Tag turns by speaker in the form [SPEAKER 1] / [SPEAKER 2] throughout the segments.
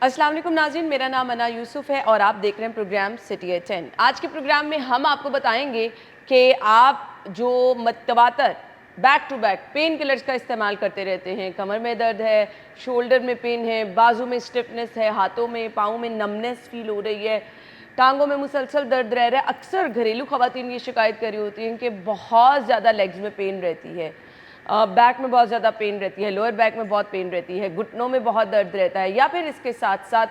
[SPEAKER 1] अस्सलाम वालेकुम नाज़रीन, मेरा नाम अना यूसुफ है और आप देख रहे हैं प्रोग्राम सिटी एट 10। आज के प्रोग्राम में हम आपको बताएंगे कि आप जो मतवातर back to back pain killers का इस्तेमाल करते रहते हैं, कमर में दर्द है, शोल्डर में पेन है, बाजू में स्टिफनेस है, हाथों में पाँव में नमनेस फील हो रही है, टांगों में मुसलसल दर्द रह रहा है। अक्सर घरेलू ख़वातीन ये शिकायत कर रही होती हैं कि बहुत ज़्यादा लेग्स में पेन रहती है, बैक में बहुत ज़्यादा पेन रहती है, लोअर बैक में बहुत पेन रहती है, घुटनों में बहुत दर्द रहता है, या फिर इसके साथ साथ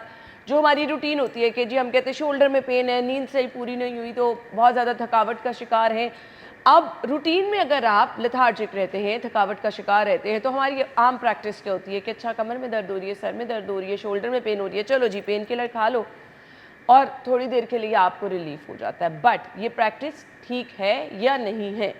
[SPEAKER 1] जो हमारी रूटीन होती है कि जी हम कहते हैं शोल्डर में पेन है, नींद सही पूरी नहीं हुई तो बहुत ज़्यादा थकावट का शिकार हैं। अब रूटीन में अगर आप लेथार्जिक रहते हैं, थकावट का शिकार रहते हैं, तो हमारी आम प्रैक्टिस क्या होती है कि अच्छा कमर में दर्द हो रही है, सर में दर्द हो रही है, शोल्डर में पेन हो रही है, चलो जी पेन किलर खा लो और थोड़ी देर के लिए आपको रिलीफ हो जाता है। बट ये प्रैक्टिस ठीक है या नहीं है?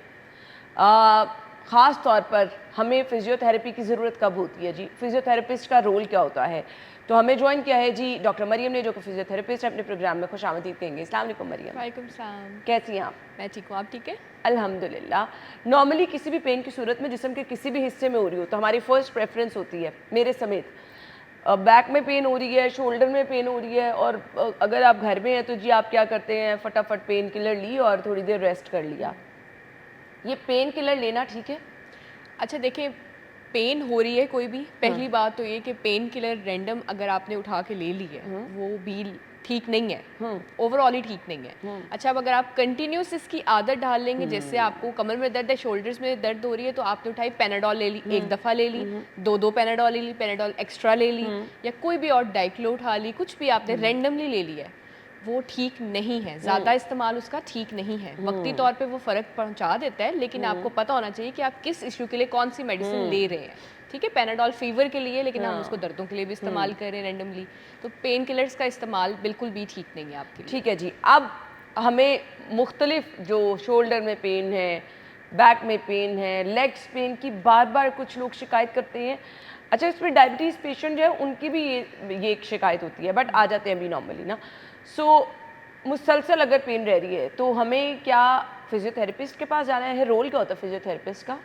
[SPEAKER 1] ख़ास तौर पर हमें फ़िज़ियोथेरेपी की ज़रूरत कब होती है जी? फ़िज़ियोथेरेपिस्ट का रोल क्या होता है? तो हमें ज्वाइन किया है जी डॉक्टर मरियम ने, जो कि फ़िज़ियोथेरेपिस्ट है। अपने प्रोग्राम में खुशामदीद कहेंगे। अस्सलाम वालेकुम मरियम।
[SPEAKER 2] वालेकुम सलाम।
[SPEAKER 1] कैसी हैं आप?
[SPEAKER 2] मैं ठीक हूँ, आप ठीक है?
[SPEAKER 1] अल्हम्दुलिल्लाह। नॉर्मली किसी भी पेन की सूरत में जिस्म के किसी भी हिस्से में हो रही हो तो हमारी फ़र्स्ट प्रेफरेंस होती है, मेरे समेत, बैक में पेन हो रही है, शोल्डर में पेन हो रही है और अगर आप घर में हैं तो जी आप क्या करते हैं, फटाफट पेन किलर ली और थोड़ी देर रेस्ट कर लिया। ये पेन किलर लेना ठीक है?
[SPEAKER 2] अच्छा देखिए, पेन हो रही है कोई भी, पहली बात तो ये कि पेन किलर रैंडम अगर आपने उठा के ले ली है वो भी ठीक नहीं है, ओवरऑल ही ठीक नहीं है। अच्छा, अब अगर आप कंटिन्यूस इसकी आदत डाल लेंगे, जैसे आपको कमर में दर्द है, शोल्डर्स में दर्द हो रही है, तो आपने उठाई पेनाडोल ले ली, एक दफ़ा ले ली, दो पेनाडोल ले ली, पेनाडोल एक्स्ट्रा ले ली, या कोई भी और डाइक्लो उठा ली, कुछ भी आपने रैंडमली ले लिया है, वो ठीक नहीं है। ज़्यादा इस्तेमाल उसका ठीक नहीं है। वक्ती तौर पे वो फ़र्क पहुंचा देता है, लेकिन आपको पता होना चाहिए कि आप किस इशू के लिए कौन सी मेडिसिन ले रहे हैं। ठीक है, पेनाडोल फीवर के लिए, लेकिन हम उसको दर्दों के लिए भी इस्तेमाल कर रहे हैं रैंडमली, तो पेन किलर्स का इस्तेमाल बिल्कुल भी ठीक नहीं है आपके लिए।
[SPEAKER 1] ठीक है जी। अब हमें मुख्तलिफ जो शोल्डर में पेन है, बैक में पेन है, लेग्स पेन की बार बार कुछ लोग शिकायत करते हैं। अच्छा, इसमें डायबिटीज़ पेशेंट जो है उनकी भी ये एक शिकायत होती है, बट आ जाते हैं अभी नॉर्मली ना। सो मुसलसल अगर पेन रह रही है तो हमें क्या फिजियोथेरेपिस्ट के पास जाना है? रोल क्या होता है फिजियोथेरेपिस्ट का?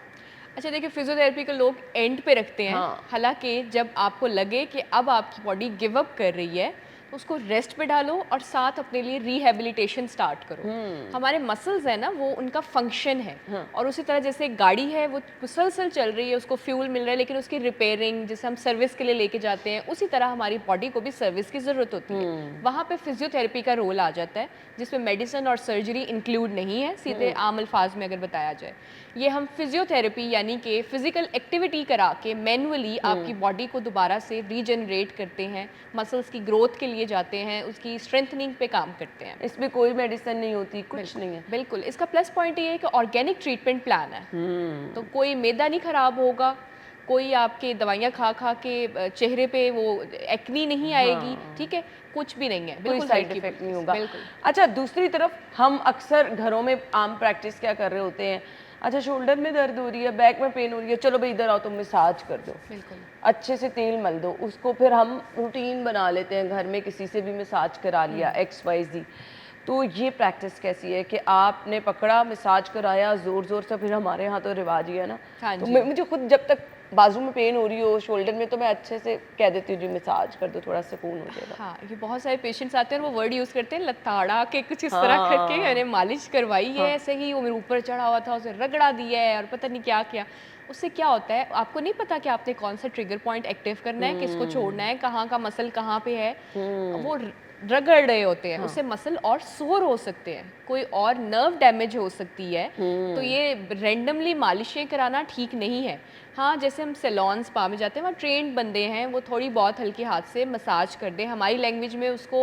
[SPEAKER 2] अच्छा देखिए, फिजियोथेरेपी को लोग एंड पे रखते हैं।
[SPEAKER 1] हाँ।
[SPEAKER 2] हालांकि जब आपको लगे कि अब आपकी बॉडी गिव अप कर रही है, तो उसको रेस्ट पे डालो और साथ अपने लिए रिहेबिलिटेशन स्टार्ट करो। हमारे मसल्स है ना, वो उनका फंक्शन है। और उसी तरह जैसे एक गाड़ी है, वो मुसलसल चल रही है, उसको फ्यूल मिल रहा है, लेकिन उसकी रिपेयरिंग जिसे हम सर्विस के लिए लेके जाते हैं, उसी तरह हमारी बॉडी को भी सर्विस की ज़रूरत होती है। वहाँ पे फिजियोथेरेपी का रोल आ जाता है, जिसमें मेडिसिन और सर्जरी इंक्लूड नहीं है, सीधे आम अल्फाज में अगर बताया जाए। ये हम फिजियोथेरेपी यानी कि फिजिकल एक्टिविटी करा के मैनुअली आपकी बॉडी को दोबारा से रीजनरेट करते हैं, मसल्स की ग्रोथ के लिए जाते हैं, उसकी स्ट्रेंथनिंग पे काम करते हैं।
[SPEAKER 1] इसमें कोई मेडिसिन नहीं होती, कुछ नहीं है?
[SPEAKER 2] बिल्कुल, इसका प्लस पॉइंट ये है कि ऑर्गेनिक ट्रीटमेंट प्लान है। तो कोई मैदा नहीं खराब होगा, कोई आपके दवाइयाँ खा खा के चेहरे पे वो एक्नी नहीं आएगी। ठीक है, कुछ भी नहीं है,
[SPEAKER 1] कोई
[SPEAKER 2] बिल्कुल
[SPEAKER 1] साइड
[SPEAKER 2] हल्की
[SPEAKER 1] इफेक्ट नहीं
[SPEAKER 2] फुल्की।
[SPEAKER 1] होगा।
[SPEAKER 2] बिल्कुल।
[SPEAKER 1] अच्छा, दूसरी तरफ हम अक्सर घरों में आम प्रैक्टिस क्या कर रहे होते हैं, अच्छा शोल्डर में दर्द हो रही है, बैक में पेन हो रही है, चलो भाई इधर आओ तुम मसाज कर दो,
[SPEAKER 2] बिल्कुल।
[SPEAKER 1] अच्छे से तेल मल दो उसको। फिर हम रूटीन बना लेते हैं, घर में किसी से भी मसाज करा लिया XYZ। तो ये प्रैक्टिस कैसी है कि आपने पकड़ा, मसाज कराया ज़ोर ज़ोर से? फिर हमारे यहाँ तो रिवाज ही है ना,
[SPEAKER 2] हाँ
[SPEAKER 1] तो
[SPEAKER 2] जी।
[SPEAKER 1] मुझे खुद जब तक बाजू में पेन हो रही हो, शोल्डर में, तो मैं अच्छे से कह देती हूँ जी मसाज कर दो, थोड़ा सुकून हो जाएगा।
[SPEAKER 2] हाँ, ये बहुत सारे पेशेंट्स आते हैं और वो वर्ड यूज़ करते हैं लताड़ा के, कुछ इस तरह करके।
[SPEAKER 1] हाँ
[SPEAKER 2] मैंने मालिश करवाई है,
[SPEAKER 1] हाँ।
[SPEAKER 2] ऐसे ही वो मेरे ऊपर चढ़ा हुआ था, उसे रगड़ा दिया है और पता नहीं क्या किया। उससे क्या होता है, आपको नहीं पता कि आपने कौन सा ट्रिगर पॉइंट एक्टिव करना है, किसको छोड़ना है, कहाँ का मसल कहाँ पे है। वो रगड़ रहे होते हैं, उससे मसल और सोर हो सकते हैं, कोई और नर्व डैमेज हो सकती है। तो ये रैंडमली मालिशें कराना ठीक नहीं है। हाँ, जैसे हम सैलून स्पा में जाते हैं, वहाँ ट्रेंड बंदे हैं, वो थोड़ी बहुत हल्के हाथ से मसाज कर दें। हमारी लैंग्वेज में उसको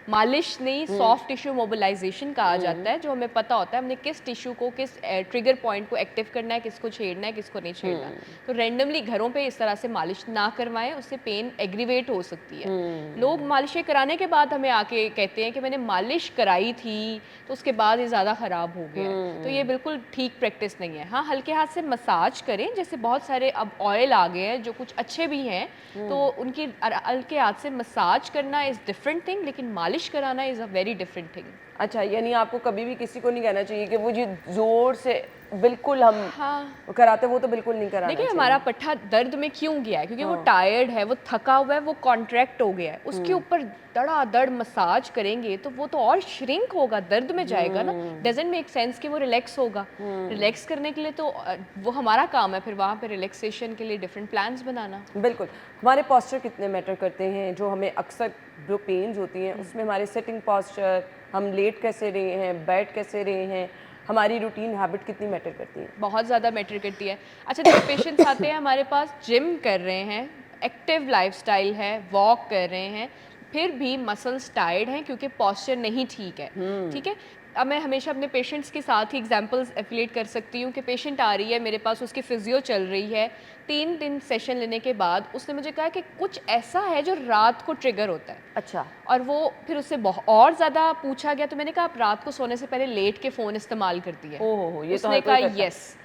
[SPEAKER 2] मालिश नहीं, सॉफ्ट टिश्यू मोबिलाइजेशन कहा जाता है, जो हमें पता होता है हमने किस टिश्यू को, किस ट्रिगर पॉइंट को एक्टिव करना है, किसको छेड़ना है, किसको नहीं छेड़ना। तो रैंडमली घरों पे इस तरह से मालिश ना करवाएं, उससे पेन एग्रीवेट हो सकती है। लोग मालिशें कराने के बाद हमें आके कहते हैं कि मैंने मालिश कराई थी तो उसके बाद ये ज़्यादा ख़राब हो गया है। तो ये बिल्कुल ठीक प्रैक्टिस नहीं है। हाँ, हल्के हाथ से मसाज करें, जैसे बहुत सारे अब ऑयल आ गए हैं जो कुछ अच्छे भी हैं, तो उनकी हल्के हाथ से मसाज करना इज़ डिफरेंट थिंग, लेकिन मालिश कराना is a very different thing.
[SPEAKER 1] अच्छा, यानी आपको कभी भी किसी को नहीं कहना चाहिए कि वो जी जोर से बिल्कुल हम
[SPEAKER 2] हाँ
[SPEAKER 1] कराते, वो तो बिल्कुल नहीं कराना
[SPEAKER 2] देखिए
[SPEAKER 1] चाहिए।
[SPEAKER 2] हमारा पट्टा दर्द में क्यों गया है, क्योंकि वो टायर्ड है, वो थका हुआ है, वो कॉन्ट्रैक्ट हो गया है, उसके ऊपर धड़ाधड़ मसाज करेंगे तो वो तो और श्रिंक होगा, दर्द में जाएगा ना। डजंट मेक सेंस कि वो रिलैक्स होगा। रिलैक्स करने के लिए तो वो हमारा काम है फिर वहाँ पे रिलैक्सेशन के लिए डिफरेंट प्लान्स बनाना।
[SPEAKER 1] बिल्कुल। हमारे पोस्चर कितने मैटर करते हैं, जो हमें अक्सर जो पेन्स होती हैं उसमें हमारे सिटिंग पोस्चर, हम लेट कैसे रहे हैं, बैठ कैसे रहे हैं, हमारी रूटीन हैबिट कितनी मैटर करती है?
[SPEAKER 2] बहुत ज़्यादा मैटर करती है। अच्छा देखिए पेशेंट्स आते हैं हमारे पास, जिम कर रहे हैं, एक्टिव लाइफस्टाइल है, वॉक कर रहे हैं, फिर भी मसल्स टायर्ड हैं क्योंकि पोस्चर नहीं ठीक है। ठीक है, अब मैं हमेशा अपने पेशेंट्स के साथ ही एग्जांपल्स एफिलेट कर सकती हूँ कि पेशेंट आ रही है मेरे पास, उसकी फिजियो चल रही है, 3 दिन सेशन लेने के बाद उसने मुझे कहा कि कुछ ऐसा है जो रात को ट्रिगर होता है।
[SPEAKER 1] अच्छा।
[SPEAKER 2] और वो फिर उससे और ज़्यादा पूछा गया तो मैंने कहा आप रात को सोने से पहले लेट के फ़ोन इस्तेमाल करती है।
[SPEAKER 1] ओहो हो, ये तो
[SPEAKER 2] उसने
[SPEAKER 1] हर कोई
[SPEAKER 2] कहा
[SPEAKER 1] करता है।
[SPEAKER 2] यस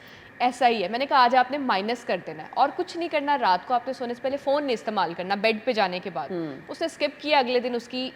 [SPEAKER 2] ऐसा ही है। मैंने कहा आज आपने माइनस कर देना है और कुछ नहीं करना, रात को आपने सोने से पहले फ़ोन नहीं इस्तेमाल करना बेड पे जाने के बाद। उसने स्किप किया, अगले दिन उसकी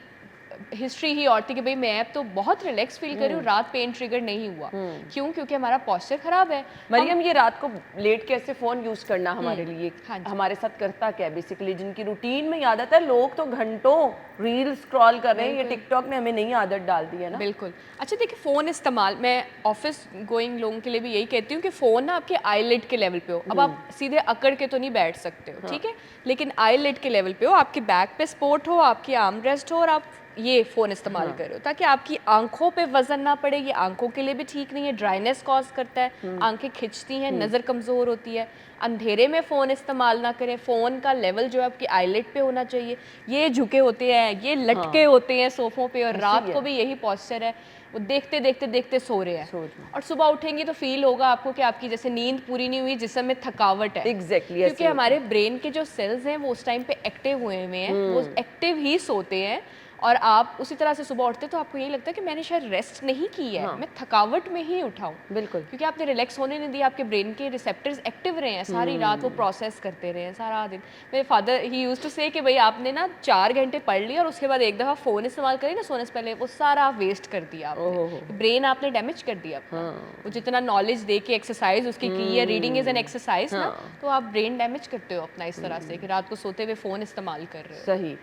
[SPEAKER 2] हिस्ट्री ही और थी कि भाई मैं अब तो बहुत रिलैक्स फील कर रही हूँ, रात पेन ट्रिगर नहीं हुआ। क्यों? क्योंकि हमारा पोस्चर खराब है।
[SPEAKER 1] मरियम, ये रात को लेट के ऐसे फोन यूज करना हमारे लिए
[SPEAKER 2] हाँ जी।
[SPEAKER 1] हमारे साथ करता क्या है बेसिकली? जिनकी रूटीन में आदत है, लोग तो घंटों रील स्क्रॉल कर रहे हैं, ये टिकटॉक ने हमें नई आदत डाल दी है ना।
[SPEAKER 2] बिल्कुल। अच्छा देखिए फ़ोन इस्तेमाल, मैं ऑफिस गोइंग लोगों के लिए भी यही कहती हूँ कि फ़ोन ना आपके आईलिड के लेवल पे हो। अब आप सीधे अकड़ के तो नहीं बैठ सकते हो, ठीक है, लेकिन आईलिड के लेवल पे हो, आपके बैक पे सपोर्ट हो, आपकी आर्म रेस्ट हो और आप ये फ़ोन इस्तेमाल करो ताकि आपकी आंखों पे वजन ना पड़े। ये आंखों के लिए भी ठीक नहीं है, ड्राइनेस कॉज करता है, आंखें खिंचती हैं, नज़र कमज़ोर होती है। अंधेरे में फ़ोन इस्तेमाल ना करें, फ़ोन का लेवल जो है आपकी आईलिड पे होना चाहिए। ये झुके होते हैं, ये लटके होते हैं सोफ़ों पे और रात को भी यही पॉस्चर है, वो देखते देखते देखते सो रहे हैं और सुबह उठेंगी तो फील होगा आपको कि आपकी जैसे नींद पूरी नहीं हुई, जिस्म में थकावट है।
[SPEAKER 1] एग्जैक्टली
[SPEAKER 2] क्योंकि हमारे ब्रेन के जो सेल्स हैं वो उस टाइम पे एक्टिव हुए हुए हैं, वो एक्टिव ही सोते हैं और आप उसी तरह से सुबह उठते तो आपको यही लगता है कि मैंने शायद रेस्ट नहीं की है, मैं थकावट में ही उठा हूँ।
[SPEAKER 1] बिल्कुल।
[SPEAKER 2] क्योंकि आपने रिलैक्स होने नहीं दिया, आपके ब्रेन के रिसेप्टर्स एक्टिव रहे हैं सारी रात, वो प्रोसेस करते रहे हैं सारा दिन। मेरे फादर ही यूज्ड टू से कि भाई आपने ना 4 घंटे पढ़ लिया और उसके बाद एक दफ़ा फ़ोन इस्तेमाल करें ना सोने से पहले, वो सारा वेस्ट कर दिया आपने, ब्रेन आपने डैमेज कर दिया अपना। वो जितना नॉलेज दे के एक्सरसाइज उसकी की है, रीडिंग इज़ एन एक्सरसाइज ना, तो आप ब्रेन डैमेज करते हो अपना इस तरह से कि रात को सोते हुए फ़ोन इस्तेमाल कर रहे हो।
[SPEAKER 1] सही।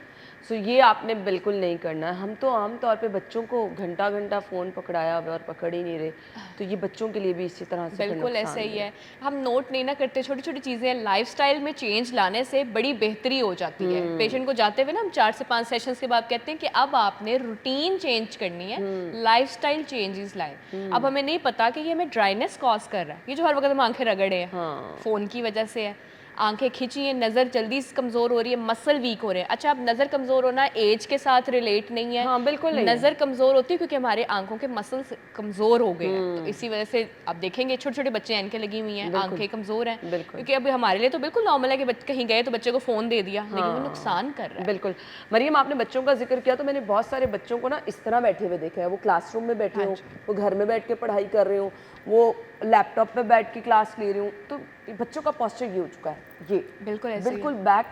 [SPEAKER 1] सो ये आपने बिल्कुल नहीं करना है। हम तो आम तौर पे बच्चों को घंटा घंटा फ़ोन पकड़ाया हुआ और पकड़ ही नहीं रहे, तो ये बच्चों के लिए भी इसी तरह से
[SPEAKER 2] बिल्कुल ऐसा ही है। हम नोट नहीं ना करते, छोटी छोटी चीज़ें लाइफस्टाइल में चेंज लाने से बड़ी बेहतरी हो जाती है। पेशेंट को जाते हुए ना हम 4 से 5 सेशंस के बाद कहते हैं कि अब आपने रूटीन चेंज करनी है, लाइफस्टाइल चेंजेस लाएं। अब हमें नहीं पता कि ये हमें ड्राइनेस कॉज कर रहा है, ये जो हर वक्त हम आंखें रगड़े हैं फ़ोन की वजह से है, आंखें खिंची हैं, नज़र जल्दी कमज़ोर हो रही है, मसल वीक हो रहे हैं। अच्छा, अब नज़र कमज़ोर होना एज के साथ रिलेट नहीं है।
[SPEAKER 1] हाँ, बिल्कुल नहीं
[SPEAKER 2] नज़र कमज़ोर होती है क्योंकि हमारे आंखों के मसल्स कमज़ोर हो गए हैं, तो इसी वजह से आप देखेंगे छोटे छोटे बच्चे ऐनकें लगी हुई हैं, आंखें कमज़ोर हैं। क्योंकि अब हमारे लिए तो बिल्कुल नॉर्मल है कि कहीं गए तो बच्चे को फ़ोन दे दिया, लेकिन वो नुकसान कर रहा है।
[SPEAKER 1] बिल्कुल। मरियम, आपने बच्चों का जिक्र किया तो मैंने बहुत सारे बच्चों को ना इस तरह बैठे हुए देखा है। वो क्लासरूम में बैठे हों, वो घर में बैठ के पढ़ाई कर रहे हों, वो लैपटॉप पे बैठ के क्लास ले रहे हों, तो बच्चों का पोस्चर ये हो चुका है। ये
[SPEAKER 2] बिल्कुल ऐसे
[SPEAKER 1] बिल्कुल बैक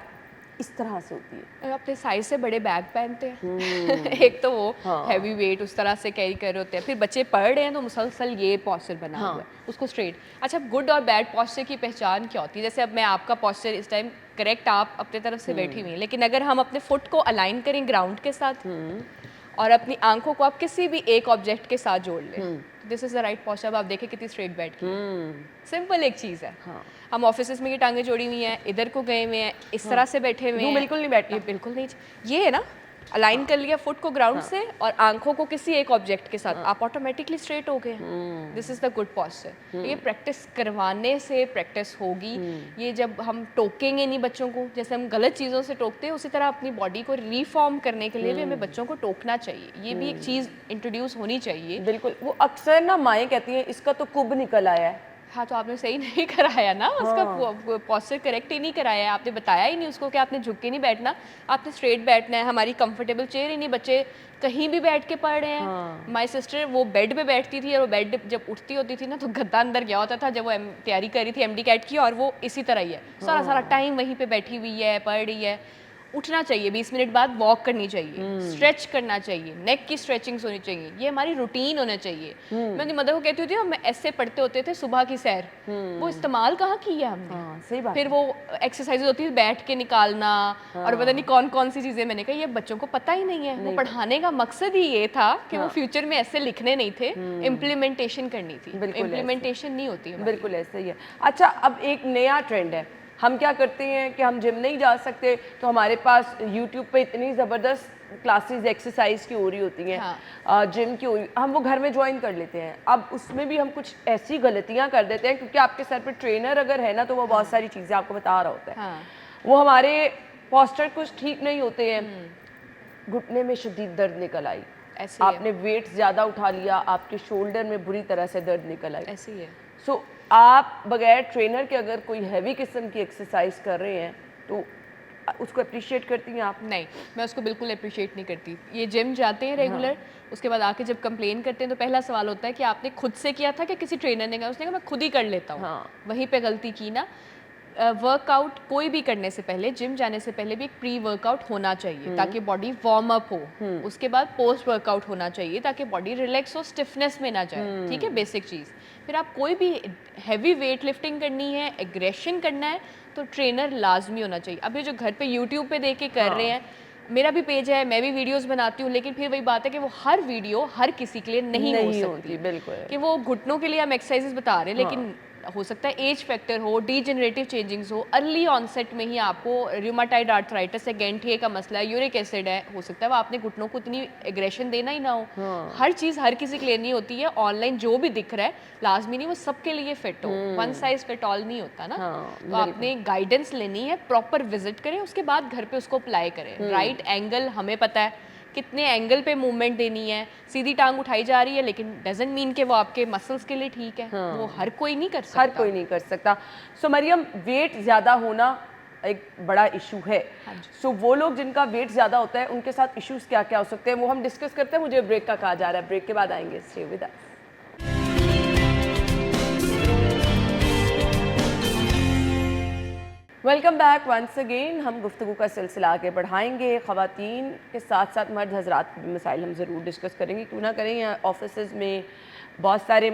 [SPEAKER 1] इस तरह से होती है।
[SPEAKER 2] अपने साइज से बड़े बैग पहनते हैं एक तो वो हैवी वेट उस तरह से कैरी कर रहे होते हैं, फिर बच्चे पढ़ रहे हैं तो मुसलसल ये पॉस्चर बना हुआ है, उसको स्ट्रेट। अच्छा, गुड और बैड पॉस्चर की पहचान क्या होती है? जैसे अब मैं आपका पॉस्चर इस टाइम करेक्ट, आप अपने तरफ से बैठी हुई हैं, लेकिन अगर हम अपने फुट को अलाइन करें ग्राउंड के साथ और अपनी आंखों को आप किसी भी एक ऑब्जेक्ट के साथ जोड़ लें, this is the right posture. अब आप देखें कितनी स्ट्रेट बैठ की, सिंपल एक चीज़ है। हम ऑफिस में ये टांगे जोड़ी हुई हैं, इधर को गए हुए हैं, इस तरह से बैठे हुए हैं,
[SPEAKER 1] बिल्कुल नहीं बैठना,
[SPEAKER 2] ये बिल्कुल नहीं। ये है ना, अलाइन कर लिया फुट को ग्राउंड से और आंखों को किसी एक ऑब्जेक्ट के साथ, आप ऑटोमेटिकली स्ट्रेट हो गए। This is the good posture. ये प्रैक्टिस करवाने से प्रैक्टिस होगी। ये जब हम टोकेंगे नहीं बच्चों को, जैसे हम गलत चीज़ों से टोकते हैं, उसी तरह अपनी बॉडी को रिफॉर्म करने के लिए भी हमें बच्चों को टोकना चाहिए। ये भी एक चीज़ इंट्रोड्यूस होनी चाहिए।
[SPEAKER 1] बिल्कुल। वो अक्सर ना माएँ कहती हैं इसका तो कुब निकल आया है।
[SPEAKER 2] हाँ, तो आपने सही नहीं कराया ना, उसका पॉस्चर करेक्ट ही नहीं कराया है, आपने बताया ही नहीं उसको कि आपने झुक के नहीं बैठना, आपने स्ट्रेट बैठना है। हमारी कंफर्टेबल चेयर ही नहीं, बच्चे कहीं भी बैठ के पढ़ रहे हैं। माय सिस्टर वो बेड पे बैठती थी और वो बेड जब उठती होती थी ना तो गद्दा अंदर गया होता था, जब वो तैयारी कर रही थी एमडी कैट की, और वो इसी तरह ही है, सारा टाइम वहीं पे बैठी हुई है, पढ़ रही है। उठना चाहिए, 20 मिनट बाद वॉक करनी चाहिए, स्ट्रेच करना चाहिए, नेक की स्ट्रेचिंग्स होनी चाहिए, ये हमारी रूटीन होना चाहिए। मैं अपनी मदर को कहती होती हम ऐसे पढ़ते होते थे सुबह की सैर, वो इस्तेमाल कहाँ किया हमने।
[SPEAKER 1] हाँ, सही बात
[SPEAKER 2] फिर वो एक्सरसाइज होती है बैठ के निकालना, और पता नहीं कौन कौन सी चीजें, मैंने कहा ये बच्चों को पता ही नहीं है। वो पढ़ाने का मकसद ही ये था कि वो फ्यूचर में ऐसे लिखने नहीं थे, इम्प्लीमेंटेशन करनी थी, इम्प्लीमेंटेशन नहीं होती है।
[SPEAKER 1] बिल्कुल ऐसा ही है। अच्छा, अब एक नया ट्रेंड है, हम क्या करते हैं कि हम जिम नहीं जा सकते तो हमारे पास यूट्यूब पे इतनी ज़बरदस्त क्लासेस एक्सरसाइज की हो रही होती हैं, जिम की हो रही, हम वो घर में ज्वाइन कर लेते हैं। अब उसमें भी हम कुछ ऐसी गलतियां कर देते हैं क्योंकि आपके सर पे ट्रेनर अगर है ना तो वो बहुत सारी चीज़ें आपको बता रहा होता है। वो हमारे पोस्चर कुछ ठीक नहीं होते हैं, घुटने में शदीद दर्द निकल आई,
[SPEAKER 2] ऐसे
[SPEAKER 1] आपने वेट ज़्यादा उठा लिया, आपके शोल्डर में बुरी तरह से दर्द निकल आई।
[SPEAKER 2] ऐसे ही है।
[SPEAKER 1] सो आप बगैर ट्रेनर के अगर कोई हैवी किस्म की एक्सरसाइज कर रहे हैं तो उसको अप्रिशिएट करती हैं आप?
[SPEAKER 2] नहीं, मैं उसको बिल्कुल अप्रिशिएट नहीं करती। ये जिम जाते हैं रेगुलर, उसके बाद आके जब कंप्लेन करते हैं तो पहला सवाल होता है कि आपने खुद से किया था कि किसी ट्रेनर ने कहा? उसने कहा मैं खुद ही कर लेता हूँ। वहीं पे गलती की ना। वर्कआउट कोई भी करने से पहले, जिम जाने से पहले भी एक प्री वर्कआउट होना चाहिए ताकि बॉडी वार्म अप हो। उसके बाद पोस्ट वर्कआउट होना चाहिए ताकि बॉडी रिलैक्स हो, स्टिफनेस में ना जाए। ठीक है, बेसिक चीज़। फिर आप कोई भी हैवी वेट लिफ्टिंग करनी है, एग्रेशन करना है, तो ट्रेनर लाजमी होना चाहिए। अब ये जो घर पे यूट्यूब पे देख के कर रहे हैं, मेरा भी पेज है, मैं भी वीडियोस बनाती हूँ, लेकिन फिर वही बात है कि वो हर वीडियो हर किसी के लिए नहीं हो सकती।
[SPEAKER 1] बिल्कुल
[SPEAKER 2] कि वो घुटनों के लिए हम एक्सरसाइजेस बता रहे हैं, लेकिन हो सकता है एज फैक्टर हो, डीजेनरेटिव चेंजिंग्स हो, अर्ली ऑनसेट में ही आपको रूमेटॉइड आर्थराइटिस है, गैंठिए का मसला है, यूरिक एसिड है, हो सकता है वो आपने घुटनों को इतनी एग्रेशन देना ही ना हो। हर चीज़ हर किसी के लिए नहीं होती है। ऑनलाइन जो भी दिख रहा है लाजमी नहीं वो सबके लिए फिट हो, वन साइज फिट ऑल नहीं होता ना। तो आपने गाइडेंस लेनी है, प्रॉपर विजिट करें, उसके बाद घर पे उसको अप्लाई करें। राइट एंगल हमें पता है, कितने एंगल पे मूवमेंट देनी है, सीधी टांग उठाई जा रही है, लेकिन डजंट मीन कि वो आपके मसल्स के लिए ठीक है। वो हर कोई नहीं कर सकता।
[SPEAKER 1] हर कोई नहीं कर सकता। सो मरियम, वेट ज़्यादा होना एक बड़ा इशू है। सो वो लोग जिनका वेट ज़्यादा होता है उनके साथ इश्यूज क्या क्या हो सकते हैं वो हम डिस्कस करते हैं। मुझे ब्रेक का कहा जा रहा है, ब्रेक के बाद आएंगे। Stay with us. Welcome back once again. हम गुफ्तगू का सिलसिला आगे बढ़ाएंगे। ख़वातीन के साथ साथ मर्द हजरात के भी मसाइल हम ज़रूर डिस्कस करेंगे, क्यों ना करें। यहाँ ऑफिस में बहुत सारे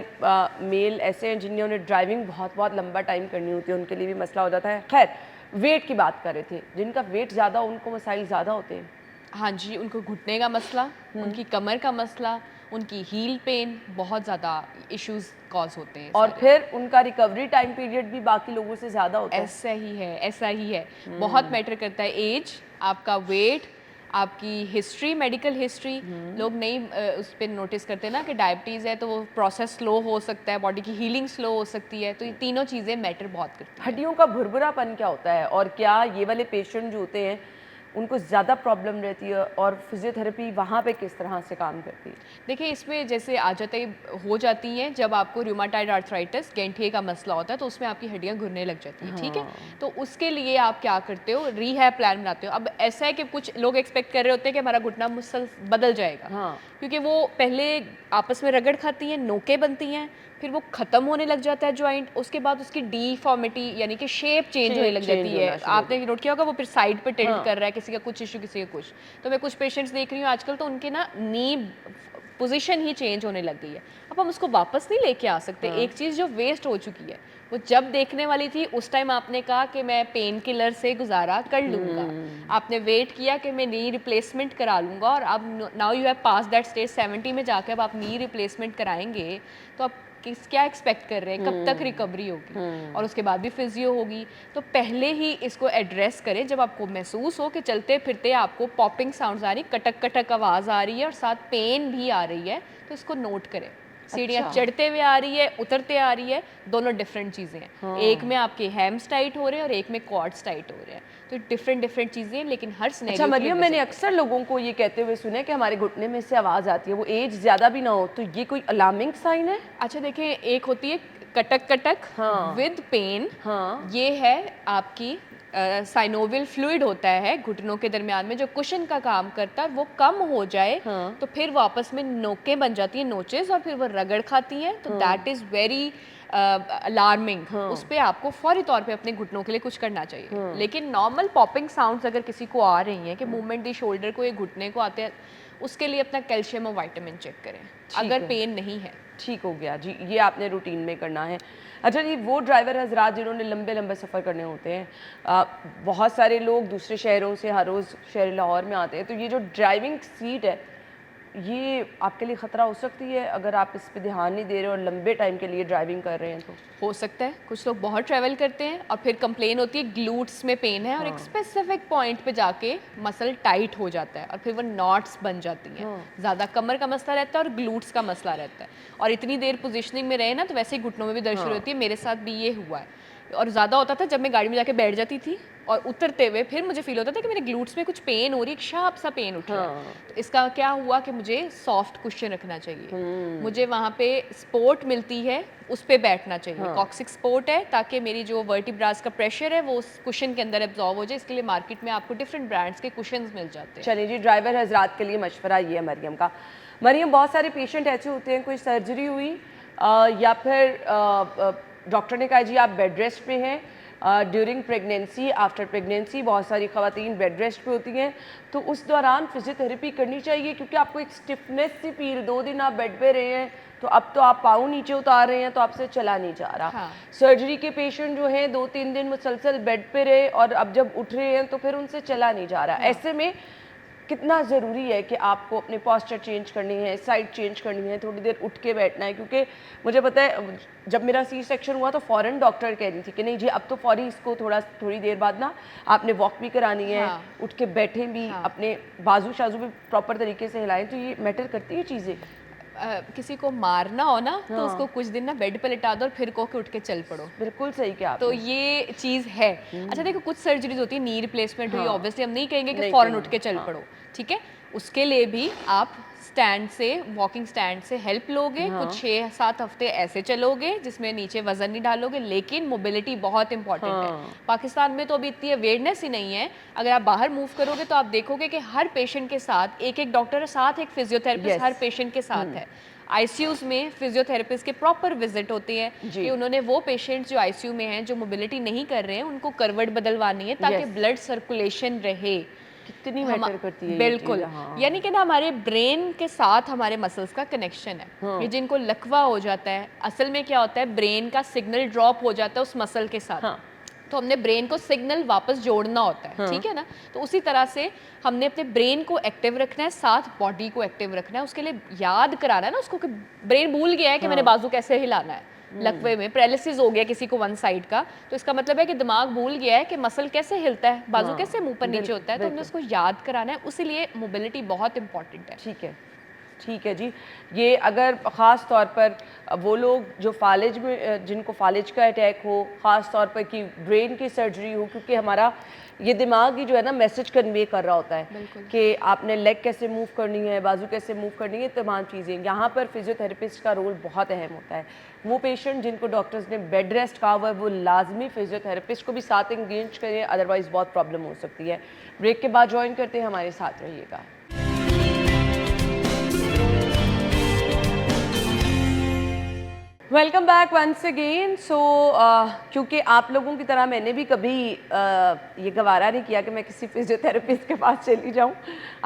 [SPEAKER 1] मेल ऐसे हैं जिन्होंने ड्राइविंग बहुत लंबा टाइम करनी होती है, उनके लिए भी मसला हो जाता है। खैर, वेट की बात कर रहे थे, जिनका वेट ज़्यादा उनको मसाइल ज़्यादा होते हैं।
[SPEAKER 2] हाँ जी, उनको घुटने का मसला, उनकी कमर का मसला, उनकी हील पेन, बहुत ज़्यादा इश्यूज कॉज होते हैं।
[SPEAKER 1] और फिर उनका रिकवरी टाइम पीरियड भी बाकी लोगों से ज़्यादा होता है।
[SPEAKER 2] ऐसा ही है, ऐसा ही है। बहुत मैटर करता है एज, आपका वेट, आपकी हिस्ट्री, मेडिकल हिस्ट्री। लोग नहीं उस पर नोटिस करते ना कि डायबिटीज़ है तो वो प्रोसेस स्लो हो सकता है, बॉडी की हीलिंग स्लो हो सकती है। तो ये तीनों चीज़ें मैटर बहुत करती हैं।
[SPEAKER 1] हड्डियों का भुरभुरापन क्या होता है, और क्या ये वाले पेशेंट जो होते हैं उनको ज़्यादा प्रॉब्लम रहती है, और फिजियोथेरेपी वहाँ पे किस तरह से काम करती है?
[SPEAKER 2] देखिए, इसमें जैसे आदतें हो जाती हैं जब आपको रूमेटॉइड आर्थराइटिस, गैंठिए का मसला होता है, तो उसमें आपकी हड्डियां घुलने लग जाती हैं। ठीक है, तो उसके लिए आप क्या करते हो, रीहैब प्लान बनाते हो। अब ऐसा है कि कुछ लोग एक्सपेक्ट कर रहे होते हैं कि हमारा घुटना मुसल बदल जाएगा, क्योंकि वो पहले आपस में रगड़ खाती हैं, नोकें बनती हैं, फिर वो ख़त्म होने लग जाता है जॉइंट, उसके बाद उसकी डीफॉर्मिटी यानी कि शेप चेंज होने लग जाती है। आपने नोट किया होगा वो फिर साइड पे टिल्ट कर रहा है, किसी का कुछ इशू, किसी का कुछ। तो मैं कुछ पेशेंट्स देख रही हूँ आजकल, तो उनके ना नी पोजीशन ही चेंज होने लग गई है। अब हम उसको वापस नहीं लेके आ सकते। एक चीज़ जो वेस्ट हो चुकी है, वो जब देखने वाली थी उस टाइम आपने कहा कि मैं पेन किलर से गुजारा कर लूँगा, आपने वेट किया कि मैं नी रिप्लेसमेंट करा लूँगा, और अब now you have pass that stage, 70 में जाकर अब आप नी रिप्लेसमेंट कराएंगे तो आप क्या एक्सपेक्ट कर रहे हैं, कब तक रिकवरी होगी, और उसके बाद भी फिजियो होगी। तो पहले ही इसको एड्रेस करें जब आपको महसूस हो कि चलते फिरते आपको पॉपिंग साउंड्स आ रही, कटक कटक आवाज़ आ रही है और साथ पेन भी आ रही है, तो इसको नोट करें। सीढ़ियाँ चढ़ते हुए आ रही है, उतरते आ रही है, दोनों डिफरेंट चीज़ें हैं। एक में आपके हैम्स टाइट हो रहे हैं और एक में क्वाड्स टाइट हो रहे हैं, तो डिफरेंट चीज़ें, लेकिन हर सिनेरियो।
[SPEAKER 1] अच्छा मरियम, मैंने अक्सर लोगों को ये कहते हुए सुना है कि हमारे घुटने में से आवाज़ आती है, वो एज ज़्यादा भी ना हो, तो ये कोई अलार्मिंग साइन है?
[SPEAKER 2] अच्छा देखिए, एक होती है कटक कटक विद पेन, ये है आपकी साइनोवियल फ्लूइड होता है घुटनों के दरमियान में जो कुशन का काम करता है वो कम हो जाए,
[SPEAKER 1] हाँ।
[SPEAKER 2] तो फिर वो आपस में नोकें बन जाती हैं, नोचेस, और फिर वो रगड़ खाती हैं, तो दैट इज़ वेरी अलार्मिंग। उस पे आपको फौरी तौर पे अपने घुटनों के लिए कुछ करना चाहिए। लेकिन नॉर्मल पॉपिंग साउंड्स अगर किसी को आ रही हैं कि मूवमेंट दी शोल्डर को या घुटने को आते हैं, उसके लिए अपना कैल्शियम और विटामिन चेक करें अगर
[SPEAKER 1] है।
[SPEAKER 2] पेन नहीं है।
[SPEAKER 1] ठीक हो गया जी, ये आपने रूटीन में करना है। अच्छा जी, वो ड्राइवर हजरात जिन्होंने लंबे लंबे सफ़र करने होते हैं, बहुत सारे लोग दूसरे शहरों से हर रोज़ शहर लाहौर में आते हैं, तो ये जो ड्राइविंग सीट है ये आपके लिए ख़तरा हो सकती है अगर आप इस पे ध्यान नहीं दे रहे और लंबे टाइम के लिए ड्राइविंग कर रहे हैं तो?
[SPEAKER 2] हो सकता है, कुछ लोग बहुत ट्रैवल करते हैं और फिर कंप्लेन होती है ग्लूट्स में पेन है, और एक स्पेसिफिक पॉइंट पे जाके मसल टाइट हो जाता है और फिर वो नॉट्स बन जाती हैं। ज़्यादा कमर का मसला रहता है और ग्लूट्स का मसला रहता है, और इतनी देर पोजीशनिंग में रहे ना तो वैसे ही घुटनों में भी दर्द शुरू होती है। मेरे साथ भी ये हुआ है, और ज़्यादा होता था जब मैं गाड़ी में जाके बैठ जाती थी और उतरते हुए फिर मुझे फील होता था कि मेरे ग्लूट्स में कुछ पेन हो रही है, एक शार्प सा पेन उठ रहा है। तो इसका क्या हुआ कि मुझे सॉफ्ट कुशन रखना चाहिए, मुझे वहाँ पे सपोर्ट मिलती है उस पे बैठना चाहिए। कॉक्सिक सपोर्ट है ताकि मेरी जो वर्टिब्रास का प्रेशर है वो उस कुशन के अंदर एब्जॉर्ब हो जाए। इसके लिए मार्केट में आपको डिफरेंट ब्रांड्स के कुशन्स मिल जाते हैं।
[SPEAKER 1] चलिए जी, ड्राइवर हजरात के लिए मशवरा ये है मरियम का। मरियम, बहुत सारे पेशेंट ऐसे होते हैं, कोई सर्जरी हुई या फिर डॉक्टर ने कहा जी आप बेड रेस्ट पे हैं, ड्यूरिंग प्रेगनेंसी, आफ्टर प्रेगनेंसी बहुत सारी ख़वातीन बेड रेस्ट पे होती हैं, तो उस दौरान फिजियोथेरेपी करनी चाहिए क्योंकि आपको एक स्टिफनेस सी फील, 2 दिन आप बेड पे रहे हैं तो अब तो आप पाँव नीचे उतार रहे हैं तो आपसे चला नहीं जा रहा।
[SPEAKER 2] हाँ।
[SPEAKER 1] सर्जरी के पेशेंट जो हैं 2-3 दिन मुसलसल बेड पे रहे और अब जब उठ रहे हैं तो फिर उनसे चला नहीं जा रहा। ऐसे में कितना ज़रूरी है कि आपको अपने पोस्चर चेंज करनी है, साइड चेंज करनी है, थोड़ी देर उठ के बैठना है, क्योंकि मुझे पता है जब मेरा सी सेक्शन हुआ तो फ़ौरन डॉक्टर कह रही थी कि नहीं जी अब तो फौरी इसको थोड़ी देर बाद ना आपने वॉक भी करानी है, उठ के बैठें भी, अपने बाजू शाजू भी प्रॉपर तरीके से हिलाएं। तो ये मैटर करती है चीज़ें।
[SPEAKER 2] किसी को मारना हो ना तो उसको कुछ दिन ना बेड पे लिटा दो और फिर को के उठ के चल पड़ो।
[SPEAKER 1] बिल्कुल सही कहा
[SPEAKER 2] तो
[SPEAKER 1] आपने।
[SPEAKER 2] ये चीज़ है। अच्छा देखो, कुछ सर्जरीज होती है नी रिप्लेसमेंट हुई, ऑब्वियसली हम नहीं कहेंगे कि
[SPEAKER 1] नहीं
[SPEAKER 2] फ़ौरन
[SPEAKER 1] कहेंगे,
[SPEAKER 2] उठ के चल पड़ो, ठीक है। उसके लिए भी आप स्टैंड से, वॉकिंग स्टैंड से हेल्प लोगे, कुछ 6-7 हफ्ते ऐसे चलोगे जिसमें नीचे वजन नहीं डालोगे, लेकिन मोबिलिटी बहुत इंपॉर्टेंट है। पाकिस्तान में तो अभी इतनी अवेयरनेस ही नहीं है। अगर आप बाहर मूव करोगे तो आप देखोगे कि हर पेशेंट के साथ एक डॉक्टर है, साथ एक फिजियोथेरेपिस्ट हर पेशेंट के साथ है। आईसीयूज में फिजियोथेरेपिस्ट के प्रॉपर विजिट होते हैं कि उन्होंने वो पेशेंट्स जो आईसीयू में हैं, जो मोबिलिटी नहीं कर रहे हैं, उनको करवट बदलवानी है ताकि ब्लड सर्कुलेशन रहे।
[SPEAKER 1] कितनी मैटर करती है
[SPEAKER 2] बिल्कुल, यानी कि ना हमारे ब्रेन के साथ हमारे मसल्स का कनेक्शन है। ये जिनको लकवा हो जाता है, असल में क्या होता है, ब्रेन का सिग्नल ड्रॉप हो जाता है उस मसल के साथ। तो हमने ब्रेन को सिग्नल वापस जोड़ना होता है, ठीक है ना। तो उसी तरह से हमने अपने ब्रेन को एक्टिव रखना है, साथ बॉडी को एक्टिव रखना है। उसके लिए याद कराना है ना उसको कि ब्रेन भूल गया है कि मैंने बाजू कैसे हिलाना है। लकवे में पैरालिसिस हो गया किसी को वन साइड का, तो इसका मतलब है कि दिमाग भूल गया है कि मसल कैसे हिलता है, बाजू कैसे मुंह पर नीचे होता है। तो हमने उसको याद कराना है, उसीलिए मोबिलिटी बहुत इंपॉर्टेंट है।
[SPEAKER 1] ठीक है जी। ये अगर ख़ास तौर पर वो लोग जो फालिज में, जिनको फालिज का अटैक हो, ख़ास तौर पर कि ब्रेन की सर्जरी हो, क्योंकि हमारा ये दिमाग ही जो है ना मैसेज कन्वे कर रहा होता है कि आपने लेग कैसे मूव करनी है, बाजू कैसे मूव करनी है, तमाम चीज़ें। यहाँ पर फिजियोथेरेपिस्ट का रोल बहुत अहम होता है। वो पेशेंट जिनको डॉक्टर्स ने बेड रेस्ट कहा हुआ है वो लाजमी फिजियोथेरेपिस्ट को भी साथ इंगेज करें, अदरवाइज़ बहुत प्रॉब्लम हो सकती है। ब्रेक के बाद ज्वाइन करते हैं, हमारे साथ रहिएगा। Welcome back once again. So क्योंकि आप लोगों की तरह मैंने भी कभी ये गवारा नहीं किया कि मैं किसी फिजियोथेरेपिस्ट के पास चली जाऊँ।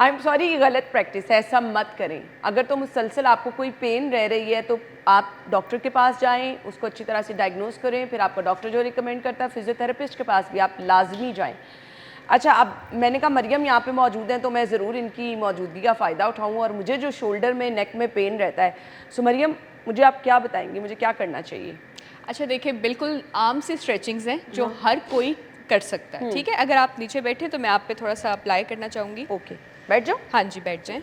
[SPEAKER 1] आई एम सॉरी, ये गलत प्रैक्टिस है, ऐसा मत करें। अगर तो मुसलसल आपको कोई पेन रह रही है तो आप डॉक्टर के पास जाएं, उसको अच्छी तरह से डायग्नोस करें, फिर आपका डॉक्टर जो रिकमेंड करता है फिजियोथेरेपिस्ट के पास भी आप लाजमी जाएँ। अच्छा, अब मैंने कहा मरियम यहाँ पे मौजूद हैं तो मैं ज़रूर इनकी मौजूदगी का फ़ायदा उठाऊँ, और मुझे जो शोल्डर में, नेक में पेन रहता है, सो मरियम मुझे आप क्या बताएंगी, मुझे क्या करना चाहिए?
[SPEAKER 2] अच्छा देखिए, बिल्कुल आम सी स्ट्रेचिंग्स हैं जो हर कोई कर सकता है, ठीक है। अगर आप नीचे बैठे तो मैं आप पे थोड़ा सा अप्लाई करना चाहूँगी।
[SPEAKER 1] ओके, बैठ जाओ।
[SPEAKER 2] हाँ जी, बैठ जाएं।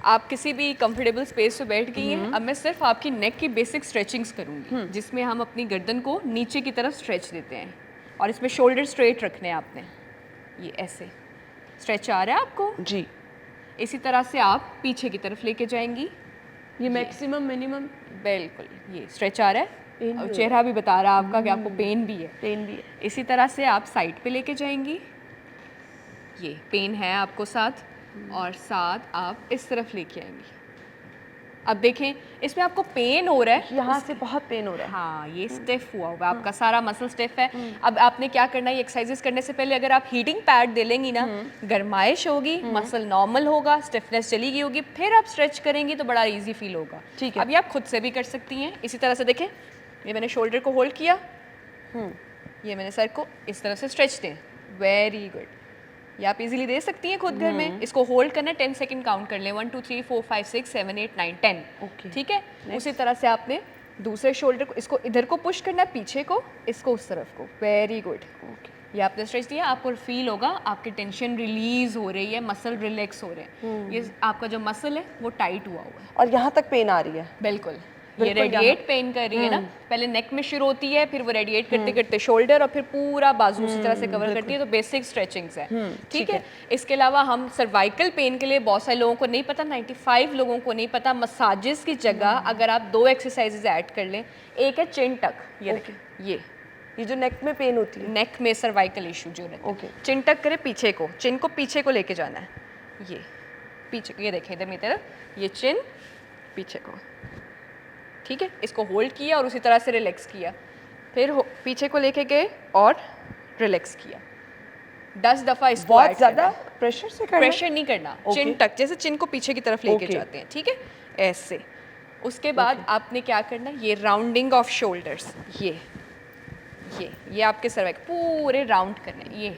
[SPEAKER 2] आप किसी भी कंफर्टेबल स्पेस पे बैठ गई हैं। अब मैं सिर्फ आपकी नेक की बेसिक स्ट्रेचिंग्स करूँगी, जिसमें हम अपनी गर्दन को नीचे की तरफ स्ट्रेच देते हैं, और इसमें शोल्डर स्ट्रेट रखने हैं आपने। ये ऐसे स्ट्रेच आ रहा है आपको
[SPEAKER 1] जी।
[SPEAKER 2] इसी तरह से आप पीछे की तरफ लेके जाएंगी।
[SPEAKER 1] ये मैक्सिमम मिनिमम?
[SPEAKER 2] बिल्कुल, ये स्ट्रेच आ रहा है। और चेहरा भी बता रहा है आपका कि आपको पेन भी है।
[SPEAKER 1] पेन भी है।
[SPEAKER 2] इसी तरह से आप साइड पे लेके जाएंगी, ये पेन है आपको साथ, और साथ आप इस तरफ लेके आएंगी। अब देखें इसमें आपको पेन हो रहा है,
[SPEAKER 1] यहाँ से बहुत पेन हो रहा है।
[SPEAKER 2] हाँ ये स्टिफ हुआ हुआ है, आपका सारा मसल स्टिफ है। अब आपने क्या करना है, ये एक्सरसाइजेस करने से पहले अगर आप हीटिंग पैड दे लेंगी ना, गर्माइश होगी, मसल नॉर्मल होगा, स्टिफनेस चली गई होगी, फिर आप स्ट्रेच करेंगी तो बड़ा इजी फील होगा।
[SPEAKER 1] ठीक है।
[SPEAKER 2] अभी आप खुद से भी कर सकती हैं। इसी तरह से देखें, ये मैंने शोल्डर को होल्ड किया, ये मैंने सर को इस तरह से स्ट्रेच दें, वेरी गुड। ये आप इजीली दे सकती हैं खुद घर में। इसको होल्ड करना है, 10 सेकंड काउंट कर लें, 1 2 3 4 5 6 7 8 9 10।
[SPEAKER 1] Okay.
[SPEAKER 2] ठीक है। उसी तरह से आपने दूसरे शोल्डर को, इसको इधर को पुश करना है, पीछे को, इसको उस तरफ को, वेरी गुड। ये आपने स्ट्रेच दिया, आपको फील होगा आपकी टेंशन रिलीज हो रही है, मसल रिलैक्स हो रहे हैं। ये आपका जो मसल है वो टाइट हुआ हुआ है।
[SPEAKER 1] और यहाँ तक पेन आ रही है।
[SPEAKER 2] बिल्कुल, ये रेडिएट पेन कर रही है ना, पहले नेक में शुरू होती है, फिर वो रेडिएट करते करते शोल्डर, और फिर पूरा बाजू उसी तरह से कवर करती है। तो बेसिक स्ट्रेचिंग्स है। ठीक है। इसके अलावा हम सर्वाइकल पेन के लिए, बहुत सारे लोगों को नहीं पता, 95 लोगों को नहीं पता, मसाजेस की जगह अगर आप 2 एक्सरसाइजेज ऐड कर लें। एक है चिन टक, ये देखिए,
[SPEAKER 1] ये जो नेक में पेन होती है,
[SPEAKER 2] नेक में सर्वाइकल इशू जो रहता है।
[SPEAKER 1] ओके।
[SPEAKER 2] चिन टक करें पीछे को, चिन को पीछे को लेके जाना है, ये पीछे, ये देखें इधर मेरी तरफ, ये चिन पीछे को। ठीक है। इसको होल्ड किया और उसी तरह से रिलैक्स किया, फिर पीछे को लेके गए और रिलैक्स किया। 10 दफ़ा इसको
[SPEAKER 1] बहुत ज़्यादा प्रेशर से करना,
[SPEAKER 2] प्रेशर नहीं करना, चिन टक, जैसे चिन को पीछे की तरफ लेके जाते हैं। ठीक है, ऐसे। उसके बाद आपने क्या करना है, ये राउंडिंग ऑफ शोल्डर्स, ये आपके सर्वाइकल पूरे राउंड करना है, ये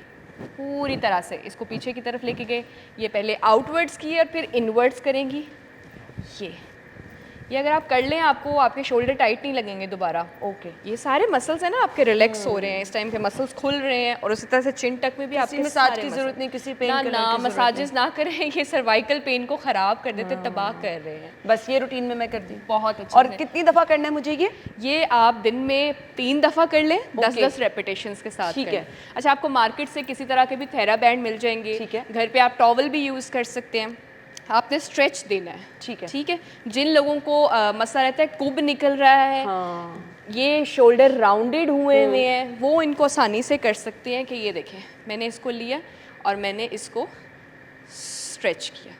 [SPEAKER 2] पूरी तरह से इसको पीछे की तरफ लेके गए। ये पहले आउटवर्ड्स किए और फिर इनवर्ड्स करेंगी। ये अगर आप कर लें, आपको आपके शोल्डर टाइट नहीं लगेंगे दोबारा।
[SPEAKER 1] ओके।
[SPEAKER 2] ये सारे मसल्स हैं ना आपके रिलैक्स हो रहे हैं, इस टाइम पे मसल्स खुल रहे हैं। और उसी तरह से चिन टक में भी आपके
[SPEAKER 1] मसाज की जरूरत नहीं, किसी पेन किलर
[SPEAKER 2] ना
[SPEAKER 1] की
[SPEAKER 2] मसाजेस ना करें, ये सर्वाइकल पेन को खराब कर देते, तबाह कर रहे हैं।
[SPEAKER 1] बस ये रूटीन में मैं करती हूँ।
[SPEAKER 2] बहुत अच्छा।
[SPEAKER 1] और कितनी दफा करना है मुझे
[SPEAKER 2] ये आप दिन में 3 दफ़ा कर लें, 10-10 रेपिटेशंस के साथ।
[SPEAKER 1] ठीक है।
[SPEAKER 2] अच्छा, आपको मार्केट से किसी तरह के भी थेरा बैंड मिल जाएंगे।
[SPEAKER 1] ठीक है।
[SPEAKER 2] घर पे आप टॉवल भी यूज़ कर सकते हैं। आपने स्ट्रेच देना है।
[SPEAKER 1] ठीक है।
[SPEAKER 2] ठीक है। जिन लोगों को मसला रहता है, कुब निकल रहा है, ये शोल्डर राउंडेड हुए हुए हैं, वो इनको आसानी से कर सकते हैं। कि ये देखें, मैंने इसको लिया और मैंने इसको स्ट्रेच किया,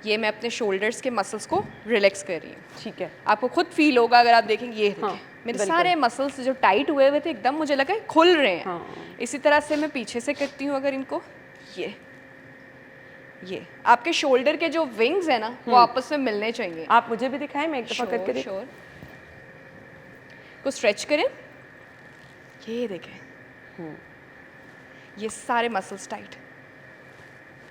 [SPEAKER 2] ये मैं अपने शोल्डर्स के मसल्स को रिलैक्स कर रही हूँ।
[SPEAKER 1] ठीक है।
[SPEAKER 2] आपको खुद फील होगा अगर आप देखेंगे, ये देखें, मेरे सारे मसल्स जो टाइट हुए हुए थे एकदम मुझे लगा खुल रहे हैं। इसी तरह से मैं पीछे से करती हूँ, अगर इनको, ये आपके शोल्डर के जो विंग्स है ना, वो आपस में मिलने चाहिए।
[SPEAKER 1] आप मुझे भी दिखाएं, मैं एक दफा करके देखूं।
[SPEAKER 2] को स्ट्रेच करें, ये देखें, ये सारे मसल्स टाइट।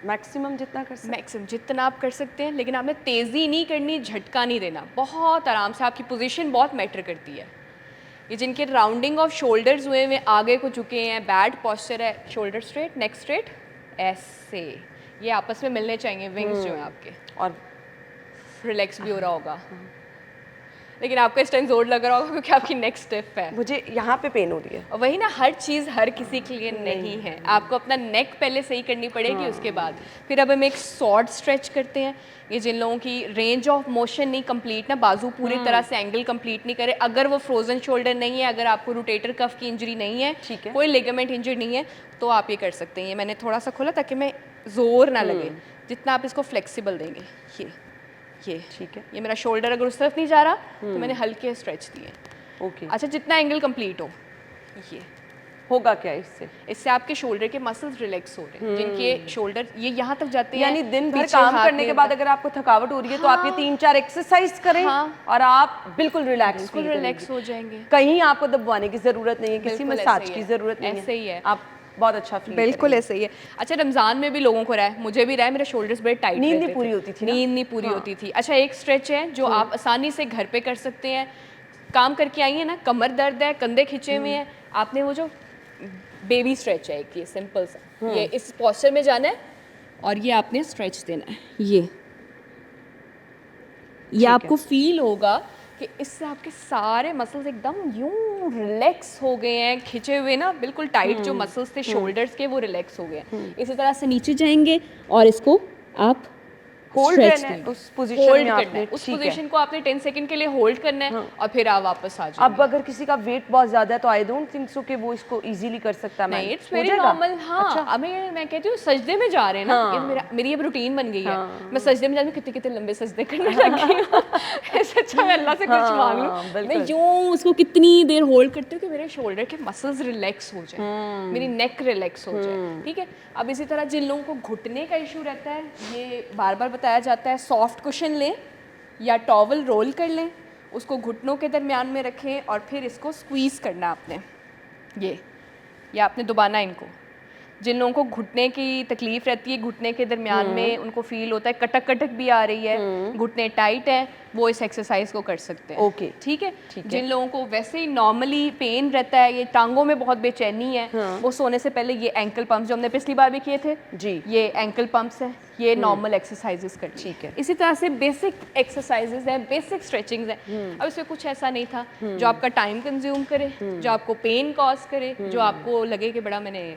[SPEAKER 1] मैक्सिमम जितना कर सकते,
[SPEAKER 2] मैक्सिमम जितना आप कर सकते हैं, लेकिन आपने तेज़ी नहीं करनी, झटका नहीं देना, बहुत आराम से। आपकी पोजीशन बहुत मैटर करती है। ये जिनके राउंडिंग ऑफ शोल्डर्स हुए हुए, आगे को झुके हैं, बैड पॉस्चर है, शोल्डर स्ट्रेट, नेक स्ट्रेट, ऐसे ये आपस में मिलने चाहिए विंग्स जो हैं आपके,
[SPEAKER 1] और
[SPEAKER 2] रिलैक्स भी हो रहा होगा। लेकिन आपको इस टाइम जोर लग रहा होगा क्योंकि आपकी नेक स्टिफ है।
[SPEAKER 1] मुझे यहाँ पे पेन हो रही है।
[SPEAKER 2] और वही ना, हर चीज़ हर किसी के लिए नहीं है। आपको अपना नेक पहले सही करनी पड़ेगी, उसके बाद फिर अब हम एक शॉर्ट स्ट्रेच करते हैं। ये जिन लोगों की रेंज ऑफ मोशन नहीं कंप्लीट ना, बाजू पूरी तरह से एंगल कंप्लीट नहीं करे, अगर वो फ्रोजन शोल्डर नहीं है, अगर आपको रोटेटर कफ की इंजरी नहीं है,
[SPEAKER 1] ठीक है,
[SPEAKER 2] कोई लिगामेंट इंजरी नहीं है, तो आप ये कर सकते हैं। ये मैंने थोड़ा सा खोला ताकि मैं जोर ना लगे, जितना आप इसको फ्लेक्सिबल देंगे। ये
[SPEAKER 1] ठीक है।
[SPEAKER 2] ये मेरा शोल्डर अगर उस तरफ नहीं जा रहा तो मैंने हल्के स्ट्रेच दिए।
[SPEAKER 1] ओके।
[SPEAKER 2] अच्छा, जितना एंगल कंप्लीट हो, ये
[SPEAKER 1] होगा क्या इससे
[SPEAKER 2] आपके शोल्डर के मसल्स रिलैक्स हो रहे हैं, जिनके शोल्डर ये यहाँ तक जाते हैं।
[SPEAKER 1] यानी दिन भर काम करने के बाद अगर आपको थकावट हो रही है, तो आप ये 3-4 एक्सरसाइज करें और आप बिल्कुल रिलैक्स
[SPEAKER 2] हो जाएंगे।
[SPEAKER 1] कहीं आपको दबवाने की जरूरत नहीं है, किसी मसाज की जरूरत नहीं है,
[SPEAKER 2] ऐसे ही है।
[SPEAKER 1] आप बहुत अच्छा फील
[SPEAKER 2] बिल्कुल ऐसे ही है। अच्छा, रमज़ान में भी लोगों को रहा है, मुझे भी रहा है, मेरे शोल्डर्स बड़े टाइट,
[SPEAKER 1] नींद नहीं पूरी होती थी,
[SPEAKER 2] नींद नहीं पूरी होती थी। अच्छा, एक स्ट्रेच है जो आप आसानी से घर पे कर सकते हैं। काम करके आई है ना, कमर दर्द है, कंधे खिंचे हुए हैं, आपने वो जो बेबी स्ट्रेच है, ये सिंपल सा, ये इस पोस्चर में जाना है और ये आपने स्ट्रेच देना है। ये आपको फील होगा कि इससे आपके सारे मसल्स एकदम यूं रिलैक्स हो गए हैं, खिंचे हुए ना, बिल्कुल टाइट जो मसल्स थे शोल्डर्स के, वो रिलैक्स हो गए हैं। इसी तरह से नीचे जाएंगे और इसको आप
[SPEAKER 1] होल्ड
[SPEAKER 2] stretch
[SPEAKER 1] रहना है
[SPEAKER 2] देंगे।
[SPEAKER 1] उस पोजीशन
[SPEAKER 2] Hold
[SPEAKER 1] में
[SPEAKER 2] करना
[SPEAKER 1] आपने,
[SPEAKER 2] है, उस
[SPEAKER 1] ठीक है।
[SPEAKER 2] पोजीशन को आपने 10 सेकंड के लिए होल्ड करना है और फिर आप वापस आ जाओ।
[SPEAKER 1] अब अगर किसी का वेट बहुत ज्यादा है तो आई डोंट थिंक सो कि वो इसको इजीली कर सकता है
[SPEAKER 2] नहीं,
[SPEAKER 1] मैनेज,
[SPEAKER 2] इट्स
[SPEAKER 1] हो
[SPEAKER 2] वेरी
[SPEAKER 1] जाएगा?
[SPEAKER 2] नॉर्मल। हाँ,
[SPEAKER 1] अच्छा,
[SPEAKER 2] अब मैं कहती हूँ सजदे में जा रहे हैं ना, ये तो मेरी अब रूटीन बन गई है। मैं सजदे में जाती हूँ, कितने कितने लंबे सजदे करने लगी हूँ। इससे अच्छा मैं अल्लाह से कुछ मांग लूँ। मैं
[SPEAKER 1] बिल्कुल।
[SPEAKER 2] यूँ उसको कितनी देर होल्ड करती हूँ कि मेरे शोल्डर के मसल्स रिलैक्स हो जाए, मेरी नेक रिलैक्स हो जाए, ठीक है। अब इसी तरह जिन लोगों को घुटने का इशू रहता है, ये बार बार बताया जाता है, सॉफ्ट कुशन लें या टॉवल रोल कर लें, उसको घुटनों के दरमियान में रखें और फिर इसको स्क्वीज़ करना आपने, ये आपने दबाना है इनको। जिन लोगों को घुटने की तकलीफ रहती है, घुटने के दरमियान में उनको फील होता है कटक कटक भी आ रही है, घुटने टाइट है, वो इस एक्सरसाइज को कर सकते हैं।
[SPEAKER 1] ओके,
[SPEAKER 2] ठीक है।
[SPEAKER 1] ठीक है।
[SPEAKER 2] जिन लोगों को वैसे ही नॉर्मली पेन रहता है, ये टांगों में बहुत बेचैनी है, वो सोने से पहले ये एंकल पंप्स जो हमने पिछली बार भी किए थे
[SPEAKER 1] जी,
[SPEAKER 2] ये एंकल पंप्स हैं, ये नॉर्मल एक्सरसाइजेस कर
[SPEAKER 1] ठीक है।
[SPEAKER 2] इसी तरह से बेसिक एक्सरसाइजेस हैं, बेसिक स्ट्रेचिंग्स हैं। अब इसमें कुछ ऐसा नहीं था जो आपका टाइम कंज्यूम करे, जो आपको पेन कॉज करे, जो आपको लगे कि बड़ा मैंने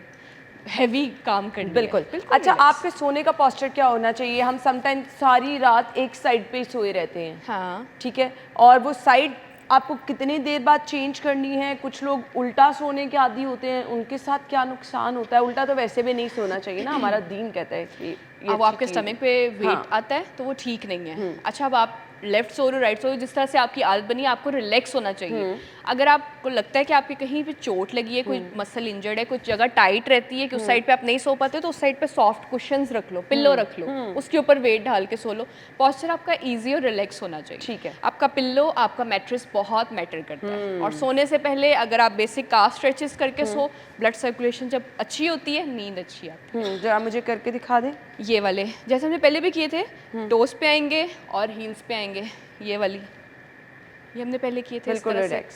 [SPEAKER 2] हैवी काम कर लिया।
[SPEAKER 1] बिल्कुल। अच्छा, आपके सोने का पोस्चर क्या होना चाहिए? हम समटाइम सारी रात एक साइड पे ही सोए रहते हैं,
[SPEAKER 2] हाँ,
[SPEAKER 1] ठीक है, और वो साइड आपको कितनी देर बाद चेंज करनी है? कुछ लोग उल्टा सोने के आदी होते हैं, उनके साथ क्या नुकसान होता है? उल्टा तो वैसे भी नहीं सोना चाहिए ना, हमारा दीन कहता है कि ये
[SPEAKER 2] अब आपके स्टमक पे वेट आता है तो वो ठीक नहीं है। अच्छा, अब आप लेफ्ट सो रहे हो, राइट सो रहे हो, जिस तरह से आपकी आदत बनी है, आपको रिलैक्स होना चाहिए। अगर आपको लगता है कि आपके कहीं पे चोट लगी है, कोई मसल इंजर्ड है, कुछ जगह टाइट रहती है कि उस साइड पे आप नहीं सो पाते, तो उस साइड पे सॉफ्ट कुशंस रख लो, पिल्लो रख लो, उसके ऊपर वेट डाल के सो लो। पोस्चर आपका ईजी और रिलैक्स होना चाहिए।
[SPEAKER 1] ठीक है।
[SPEAKER 2] आपका पिल्लो, आपका मैट्रेस बहुत मैटर करता है। और सोने से पहले अगर आप बेसिक काफ स्ट्रेचेस करके सो, ब्लड सर्कुलेशन जब अच्छी होती है, नींद अच्छी आती है।
[SPEAKER 1] जरा मुझे करके दिखा दें।
[SPEAKER 2] ये वाले जैसे हमने पहले भी किए थे, टोस पे आएंगे और हील्स पे आएंगे, ये वाली, ये हमने पहले किए थे इस
[SPEAKER 1] बिल्कुल
[SPEAKER 2] तरह से।
[SPEAKER 1] रिलैक्स।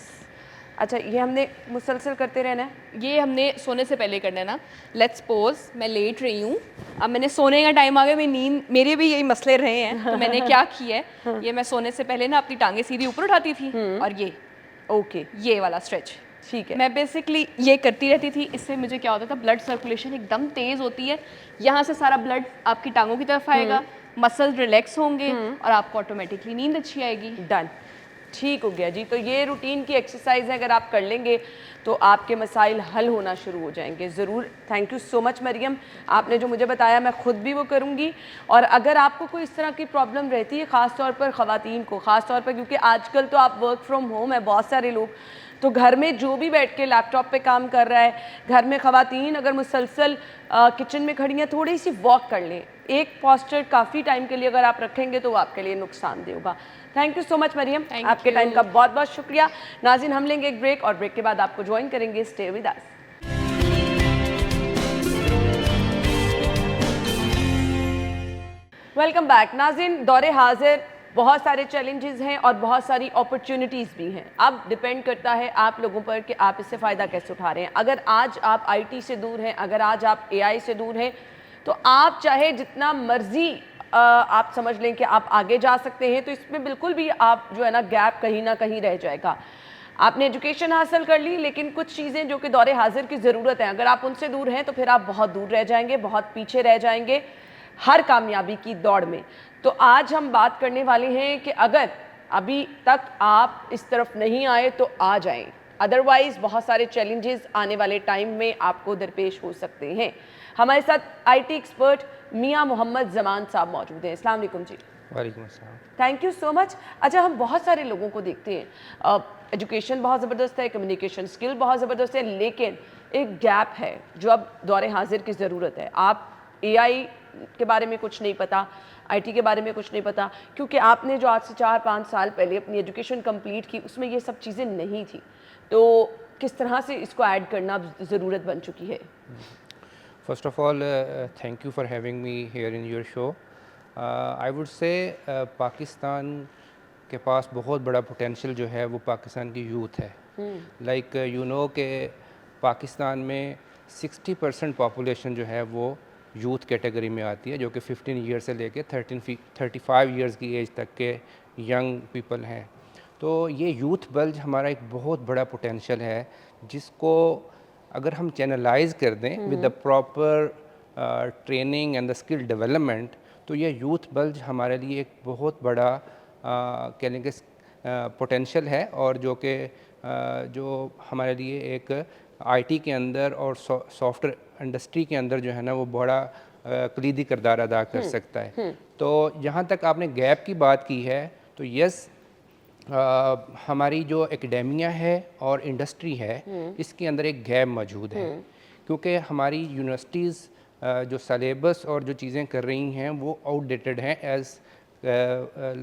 [SPEAKER 1] अच्छा, ये हमने मुसलसल करते रहना है?
[SPEAKER 2] ये हमने सोने से पहले करना है ना। लेट्स सपोज मैं लेट रही हूँ, अब मैंने सोने का टाइम आ गया, मेरी नींद, मेरे भी यही मसले रहे हैं, तो मैंने क्या किया है, ये मैं सोने से पहले ना अपनी टांगे सीधी ऊपर उठाती थी और
[SPEAKER 1] ओके,
[SPEAKER 2] ये वाला स्ट्रेच,
[SPEAKER 1] ठीक है।
[SPEAKER 2] मैं बेसिकली ये करती रहती थी। इससे मुझे क्या होता था, ब्लड सर्कुलेशन एकदम तेज़ होती है, यहाँ से सारा ब्लड आपकी टांगों की तरफ आएगा, मसल रिलैक्स होंगे और आपको ऑटोमेटिकली नींद अच्छी आएगी।
[SPEAKER 1] डन, ठीक हो गया जी। तो ये रूटीन की एक्सरसाइज है, अगर आप कर लेंगे तो आपके मसाइल हल होना शुरू हो जाएंगे ज़रूर। Thank you so much Maryam, आपने जो मुझे बताया मैं ख़ुद भी वो करूँगी। और अगर आपको कोई इस तरह की प्रॉब्लम रहती है, ख़ास तौर पर ख़वातीन को, ख़ास तौर पर क्योंकि आजकल तो आप वर्क फ्रॉम होम है, बहुत सारे लोग तो घर में जो भी बैठ के लैपटॉप पे काम कर रहा है, घर में ख़वातीन अगर मुसलसल किचन में खड़ी हैं, थोड़ी सी वॉक कर लें। एक पोस्चर काफ़ी टाइम के लिए अगर आप रखेंगे तो वो आपके लिए नुकसानदेह होगा। Thank you so much Maryam, आपके टाइम का बहुत बहुत शुक्रिया। नाज़रीन, हम लेंगे एक ब्रेक और ब्रेक के बाद आपको ज्वाइन करेंगे। Stay with us. Welcome back. नाज़रीन, दौरे हाजिर बहुत सारे चैलेंजेस हैं और बहुत सारी अपॉर्चुनिटीज़ भी हैं। अब डिपेंड करता है आप लोगों पर कि आप इससे फ़ायदा कैसे उठा रहे हैं। अगर आज आप IT से दूर हैं, अगर आज आप AI से दूर हैं, तो आप चाहे जितना मर्जी आप समझ लें कि आप आगे जा सकते हैं, तो इसमें बिल्कुल भी आप जो है ना गैप कहीं ना कहीं रह जाएगा। आपने एजुकेशन हासिल कर ली, लेकिन कुछ चीज़ें जो कि दौरे हाजिर की ज़रूरत है, अगर आप उनसे दूर हैं तो फिर आप बहुत दूर रह जाएंगे, बहुत पीछे रह जाएंगे हर कामयाबी की दौड़ में। तो आज हम बात करने वाले हैं कि अगर अभी तक आप इस तरफ नहीं आए तो आ जाएं, अदरवाइज़ बहुत सारे चैलेंजेस आने वाले टाइम में आपको दरपेश हो सकते हैं। हमारे साथ IT एक्सपर्ट मियां मोहम्मद जमान साहब मौजूद हैं। अस्सलाम वालेकुम जी।
[SPEAKER 3] वालेकुम अस्सलाम।
[SPEAKER 1] Thank you so much. अच्छा, हम बहुत सारे लोगों को देखते हैं, एजुकेशन बहुत ज़बरदस्त है, कम्युनिकेशन स्किल बहुत ज़बरदस्त है, लेकिन एक गैप है जो अब दौरे हाजिर की ज़रूरत है। आप AI के बारे में कुछ नहीं पता, IT के बारे में कुछ नहीं पता, क्योंकि आपने जो आज से 4-5 साल पहले अपनी एजुकेशन कंप्लीट की उसमें ये सब चीज़ें नहीं थी। तो किस तरह से इसको ऐड करना ज़रूरत बन चुकी है?
[SPEAKER 3] First of all, thank you for having me here in your show. I would say Pakistan के पास बहुत बड़ा पोटेंशियल जो है वो पाकिस्तान की यूथ है। लाइक यू नो कि पाकिस्तान में 60% पॉपुलेशन जो है वो यूथ कैटेगरी में आती है, जो कि 15 ईयर से लेके 35 ईयर्स की एज तक के यंग पीपल हैं। तो ये यूथ बल्ज हमारा एक बहुत बड़ा पोटेंशियल है, जिसको अगर हम चैनलाइज कर दें with the proper training and the skill development, तो ये यूथ बल्ज हमारे लिए एक बहुत बड़ा कह लेंगे पोटेंशियल है, और जो हमारे लिए एक आईटी के अंदर और सॉफ्टवेयर इंडस्ट्री के अंदर जो है ना वो बड़ा कलीदी किरदार अदा कर सकता है। तो जहाँ तक आपने गैप की बात की है, तो यस, हमारी जो एकेडेमिया है और इंडस्ट्री है इसके अंदर एक गैप मौजूद है, क्योंकि हमारी यूनिवर्सिटीज़ जो सलेबस और जो चीज़ें कर रही हैं वो आउटडेटेड हैं as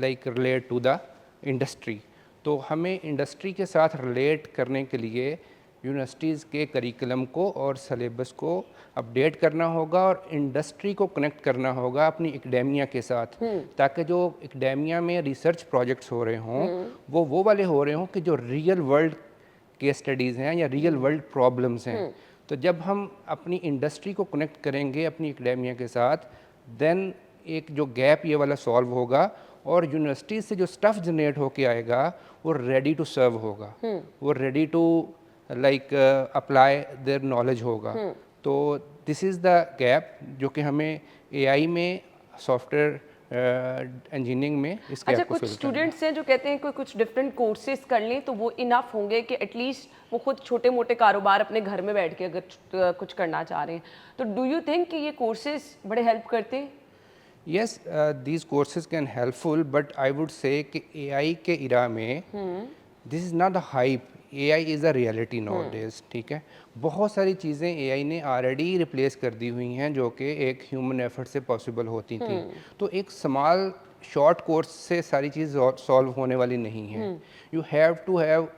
[SPEAKER 3] like relate to the industry. तो हमें इंडस्ट्री के साथ रिलेट करने के लिए यूनिवर्सिटीज़ के करिकुलम को और सलेबस को अपडेट करना होगा और इंडस्ट्री को कनेक्ट करना होगा अपनी एकेडेमिया के साथ, ताकि जो एकेडेमिया में रिसर्च प्रोजेक्ट्स हो रहे हों वो वाले हो रहे हों कि जो रियल वर्ल्ड केस स्टडीज़ हैं या रियल वर्ल्ड प्रॉब्लम्स हैं। तो जब हम अपनी इंडस्ट्री को कनेक्ट करेंगे अपनी एकेडेमिया के साथ, देन एक जो गैप ये वाला सॉल्व होगा और यूनिवर्सिटी से जो स्टफ़ जनरेट होके आएगा वो रेडी टू सर्व होगा, वो ready to like apply their knowledge होगा। तो दिस इज़ द गैप जो कि हमें एआई में, सॉफ्टवेयर इंजीनियरिंग में इसके
[SPEAKER 1] अच्छा,
[SPEAKER 3] आपको
[SPEAKER 1] कुछ
[SPEAKER 3] fill करना है।
[SPEAKER 1] स्टूडेंट्स हैं जो कहते हैं कि कुछ डिफरेंट कोर्सेज कर लें तो वो इनफ होंगे कि एटलीस्ट वो खुद छोटे मोटे कारोबार अपने घर में बैठ के अगर कुछ करना चाह रहे हैं, तो डू यू थिंक कि ये कोर्सेज बड़े हेल्प करते हैं?
[SPEAKER 3] Yes, these courses can helpful, but I would say कि AI के इरा में this is not a hype, AI is a reality nowadays, ठीक है। बहुत सारी चीज़ें AI ने ऑलरेडी रिप्लेस कर दी हुई हैं जो कि एक ह्यूमन एफर्ट से पॉसिबल होती थी। तो एक स्मॉल शॉर्ट कोर्स से सारी चीज़ सॉल्व होने वाली नहीं है। You have to have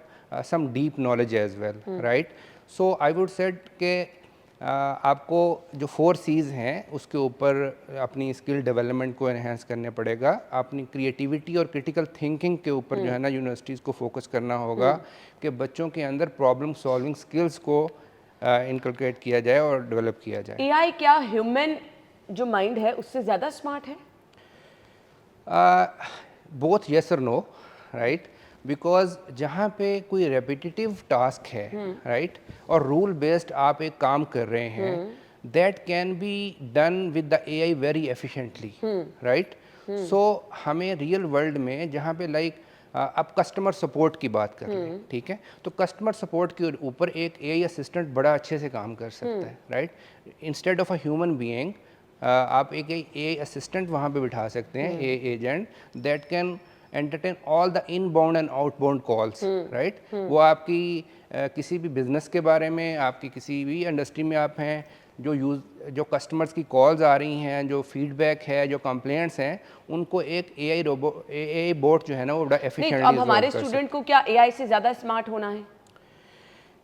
[SPEAKER 3] some deep knowledge as well, right. So I would said के आपको जो 4 C's हैं उसके ऊपर अपनी स्किल डेवलपमेंट को एनहेंस करने पड़ेगा, अपनी क्रिएटिविटी और क्रिटिकल थिंकिंग के ऊपर जो है ना यूनिवर्सिटीज़ को फोकस करना होगा कि बच्चों के अंदर प्रॉब्लम सॉल्विंग स्किल्स को इनकलकेट किया जाए और डेवलप किया जाए।
[SPEAKER 1] एआई क्या ह्यूमन जो माइंड है उससे ज़्यादा स्मार्ट है?
[SPEAKER 3] बोथ येस और नो, राइट। बिकॉज जहाँ पे कोई रेपिटेटिव टास्क है, राइट, और रूल बेस्ड आप एक काम कर रहे हैं, that can be done with the AI very efficiently, right. So हमें रियल वर्ल्ड में जहाँ पे लाइक आप कस्टमर सपोर्ट की बात कर रहे हैं, ठीक है, तो कस्टमर सपोर्ट के ऊपर एक एआई असिस्टेंट बड़ा अच्छे से काम कर सकता है, right. Instead of a human being आप एक एआई असिस्टेंट वहाँ पे बिठा सकते हैं, a agent that can entertain all the inbound and outbound calls, right. वो आपकी किसी भी बिजनेस के बारे में, आपकी किसी भी इंडस्ट्री में आप हैं, जो कस्टमर्स की कॉल्स आ रही हैं, जो फीडबैक है, जो कंप्लेंट्स हैं, उनको एक एआई बोट जो है ना वो बड़ा
[SPEAKER 1] नहीं,
[SPEAKER 3] एफिशिएंटली
[SPEAKER 1] अब हमारे स्टूडेंट को क्या एआई से ज़्यादा स्मार्ट होना है?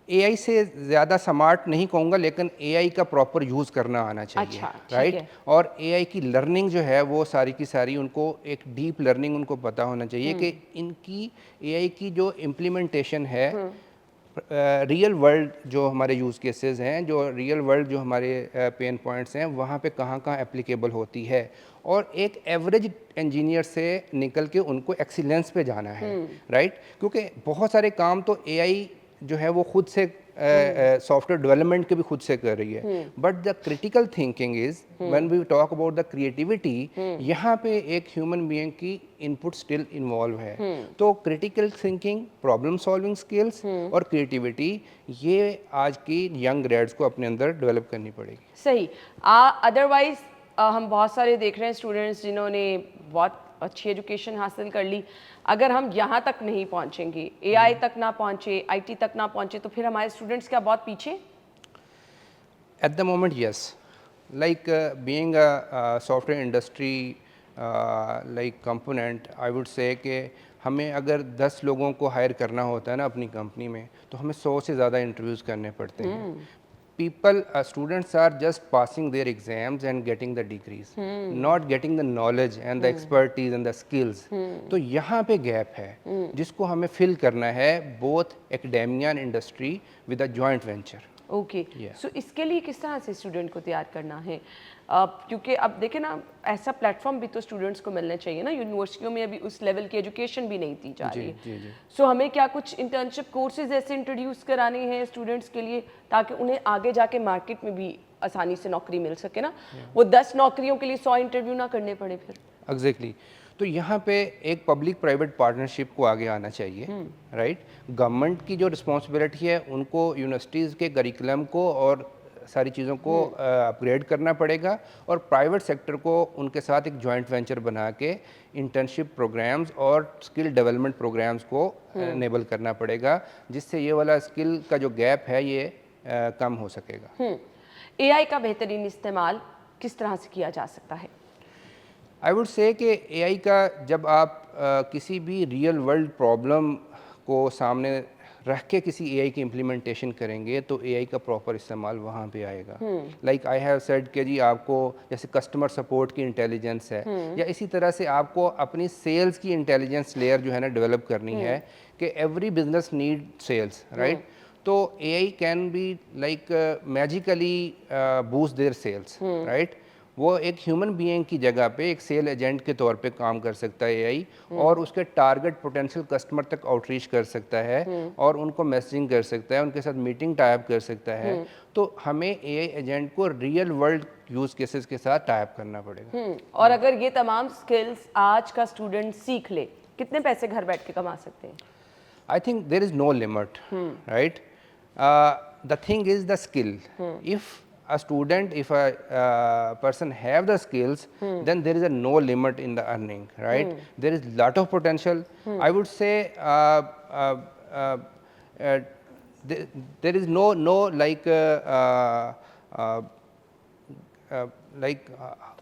[SPEAKER 3] एआई से ज़्यादा स्मार्ट नहीं कहूँगा, लेकिन एआई का प्रॉपर यूज़ करना आना चाहिए,
[SPEAKER 1] अच्छा, ठीक
[SPEAKER 3] राइट।
[SPEAKER 1] है।
[SPEAKER 3] और एआई की लर्निंग जो है वो सारी की सारी उनको एक डीप लर्निंग उनको पता होना चाहिए कि इनकी एआई की जो इम्प्लीमेंटेशन है रियल वर्ल्ड जो हमारे यूज़ केसेस हैं, जो रियल वर्ल्ड जो हमारे पेन पॉइंट्स हैं, वहाँ पे कहाँ कहाँ एप्लीकेबल होती है, और एक एवरेज इंजीनियर से निकल के उनको एक्सीलेंस पे जाना है, राइट। क्योंकि बहुत सारे काम तो एआई जो है वो खुद से सॉफ्टवेयर डेवलपमेंट के भी खुद से कर रही है, but the critical thinking is when we talk about the creativity, यहाँ पे एक ह्यूमन बीइंग की इनपुट स्टिल इन्वॉल्व है। तो critical thinking, problem solving skills और क्रिएटिविटी, ये आज की यंग ग्रेड्स को अपने अंदर डेवलप करनी पड़ेगी।
[SPEAKER 1] सही। अदरवाइज हम बहुत सारे देख रहे हैं स्टूडेंट्स जिन्होंने बहुत अच्छी एजुकेशन हासिल कर ली, अगर हम यहाँ तक नहीं पहुँचेंगे, एआई तक ना पहुँचे, आईटी तक ना पहुँचे, तो फिर हमारे स्टूडेंट्स क्या बहुत पीछे?
[SPEAKER 3] At the moment yes, like being a software industry like component, I would say कि हमें अगर 10 लोगों को हायर करना होता है ना अपनी कंपनी में, तो हमें 100 से ज़्यादा इंटरव्यूज़ करने पड़ते हैं। People, students are just passing their exams and getting the degrees, not getting the knowledge and the expertise and the skills. तो यहाँ पे गैप है जिसको हमें फिल करना है, both academia and industry with a joint venture.
[SPEAKER 1] Okay, so इसके लिए किस तरह से स्टूडेंट को तैयार करना है? क्योंकि अब देखें ना, ऐसा प्लेटफॉर्म भी तो स्टूडेंट्स को मिलना चाहिए ना, यूनिवर्सिटियों में अभी उस लेवल की एजुकेशन भी नहीं दी जा रही है। सो हमें क्या कुछ इंटर्नशिप कोर्सेज ऐसे इंट्रोड्यूस कराने हैं स्टूडेंट्स के लिए, ताकि उन्हें आगे जाके मार्केट में भी आसानी से नौकरी मिल सके ना, वो 10 नौकरियों के लिए 100 इंटरव्यू ना करने पड़े फिर।
[SPEAKER 3] एग्जैक्टली तो यहाँ पे एक पब्लिक प्राइवेट पार्टनरशिप को आगे आना चाहिए, राइट। गवर्नमेंट की जो रिस्पॉन्सिबिलिटी है उनको यूनिवर्सिटीज़ के करिकुलम को और सारी चीज़ों को अपग्रेड करना पड़ेगा, और प्राइवेट सेक्टर को उनके साथ एक जॉइंट वेंचर बना के इंटर्नशिप प्रोग्राम्स और स्किल डेवलपमेंट प्रोग्राम्स को इनेबल करना पड़ेगा, जिससे ये वाला स्किल का जो गैप है ये कम हो सकेगा।
[SPEAKER 1] एआई का बेहतरीन इस्तेमाल किस तरह से किया जा सकता है?
[SPEAKER 3] आई वुड से कि एआई का जब आप किसी भी रियल वर्ल्ड प्रॉब्लम को सामने रख के किसी एआई की इम्प्लीमेंटेशन करेंगे तो एआई का प्रॉपर इस्तेमाल वहाँ पे आएगा। लाइक आई हैव सेड कि जी आपको जैसे कस्टमर सपोर्ट की इंटेलिजेंस है, या इसी तरह से आपको अपनी सेल्स की इंटेलिजेंस लेयर जो है ना डेवलप करनी है, कि every business need sales, right. तो AI can be like magically boost their sales, right. वो एक ह्यूमन बीइंग की जगह पे एक सेल एजेंट के तौर पे काम कर सकता है एआई, और उसके टारगेट पोटेंशियल कस्टमर तक आउटरीच कर सकता है और उनको मैसेजिंग कर सकता है, उनके साथ मीटिंग टाइप कर सकता है। तो हमें एआई एजेंट को रियल वर्ल्ड यूज केसेस के साथ टाइप करना पड़ेगा।
[SPEAKER 1] और अगर ये तमाम स्किल्स आज का स्टूडेंट सीख ले, कितने पैसे घर बैठ के कमा सकते हैं?
[SPEAKER 3] I think there is no limit, right? The thing is the skill. If a student, if a person have the skills, then there is a no limit in the earning, right? There is lot of potential. I would say there is no like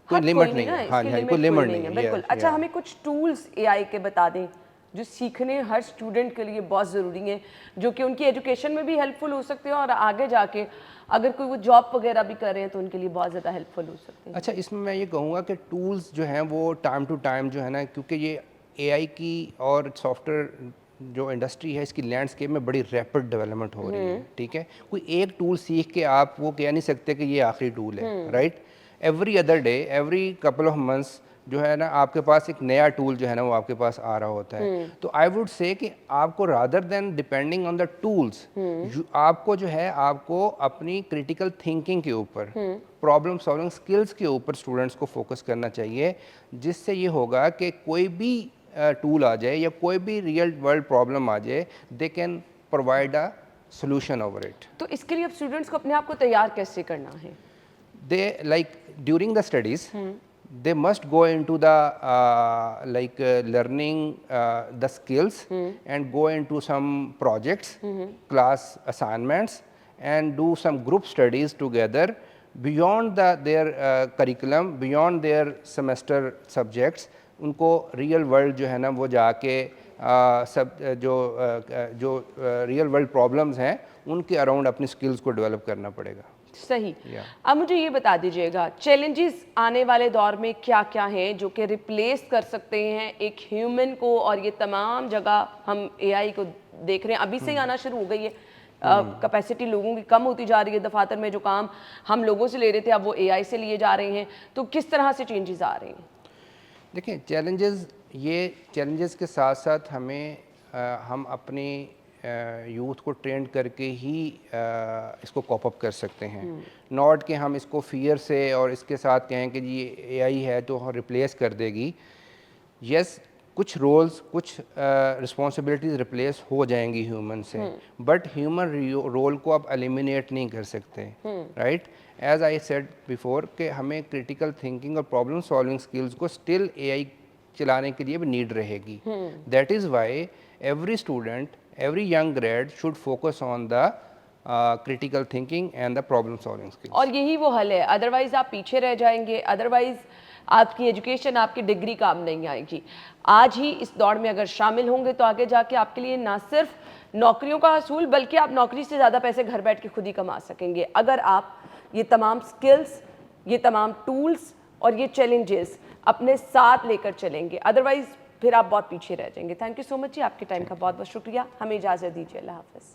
[SPEAKER 3] कोई limit नहीं है। हाँ जी, कोई limit नहीं है,
[SPEAKER 1] बिल्कुल। अच्छा, हमें कुछ टूल्स एआई के बता दें जो सीखने हर स्टूडेंट के लिए बहुत ज़रूरी हैं, जो कि उनकी एजुकेशन में भी हेल्पफुल हो सकते हैं और आगे जाके अगर कोई वो जॉब वगैरह भी कर रहे हैं तो उनके लिए बहुत ज़्यादा हेल्पफुल हो सकते हैं।
[SPEAKER 3] अच्छा, इसमें मैं ये कहूँगा कि टूल्स जो हैं वो टाइम टू टाइम जो है ना, क्योंकि ये एआई की और सॉफ्टवेयर जो इंडस्ट्री है इसकी लैंडस्केप में बड़ी रैपिड डेवलपमेंट हो रही है, ठीक है। कोई एक टूल सीख के आप वो कह नहीं सकते कि ये आखिरी टूल है, right. Every other day, every couple of months जो है ना आपके पास एक नया टूल जो है ना वो आपके पास आ रहा होता है। तो आई वुड से कि आपको rather than depending on the tools, आपको जो है आपको अपनी क्रिटिकल थिंकिंग के ऊपर, प्रॉब्लम सॉल्विंग स्किल्स के ऊपर स्टूडेंट्स को फोकस करना चाहिए, जिससे ये होगा कि कोई भी टूल आ जाए या कोई भी रियल वर्ल्ड प्रॉब्लम आ जाए, they can provide a solution over it.
[SPEAKER 1] तो इसके लिए अब स्टूडेंट्स को अपने आप को तैयार कैसे करना है?
[SPEAKER 3] They like during the studies, they must go into the learning the skills and go into some projects, class assignments, and do some group studies together beyond their curriculum, beyond their semester subjects. उनको real world जो है ना वो जाके सब जो real world problems हैं उनके अराउंड अपनी स्किल्स को डेवलप करना पड़ेगा।
[SPEAKER 1] सही। अब मुझे ये बता दीजिएगा, चैलेंजेस आने वाले दौर में क्या क्या हैं जो कि रिप्लेस कर सकते हैं एक ह्यूमन को, और ये तमाम जगह हम एआई को देख रहे हैं, अभी से ही आना शुरू हो गई है। कैपेसिटी लोगों की कम होती जा रही है, दफातर में जो काम हम लोगों से ले रहे थे अब वो एआई से लिए जा रहे हैं। तो किस तरह से चेंजेस आ रहे हैं?
[SPEAKER 3] देखिए, चैलेंजेस के साथ साथ हमें हम अपनी यूथ को ट्रेंड करके ही इसको कॉप अप कर सकते हैं। नॉट कि हम इसको फियर से और इसके साथ कहें कि जी एआई है तो रिप्लेस कर देगी। यस, कुछ रोल्स, कुछ रिस्पॉन्सिबिलिटीज़ रिप्लेस हो जाएंगी ह्यूमन से, बट ह्यूमन रोल को आप एलिमिनेट नहीं कर सकते, right. As I said before कि हमें क्रिटिकल थिंकिंग और प्रॉब्लम सॉल्विंग स्किल्स को स्टिल एआई चलाने के लिए भी नीड रहेगी। That is why every student, every young grad should focus on the critical thinking and the problem solving skills.
[SPEAKER 1] और यही वो हल है, अदरवाइज आप पीछे रह जाएंगे, अदरवाइज आपकी एजुकेशन, आपकी डिग्री काम नहीं आएगी। आज ही इस दौड़ में अगर शामिल होंगे तो आगे जाके आपके लिए ना सिर्फ नौकरियों का हसूल, बल्कि आप नौकरी से ज़्यादा पैसे घर बैठ के खुद ही कमा सकेंगे अगर आप ये तमाम स्किल्स, ये तमाम टूल्स और ये चैलेंजेस अपने साथ लेकर चलेंगे। अदरवाइज फिर आप बहुत पीछे रह जाएंगे। थैंक यू सो मच जी, आपके टाइम का बहुत बहुत शुक्रिया। हमें इजाज़त दीजिए। अल्लाह हाफ़िज़।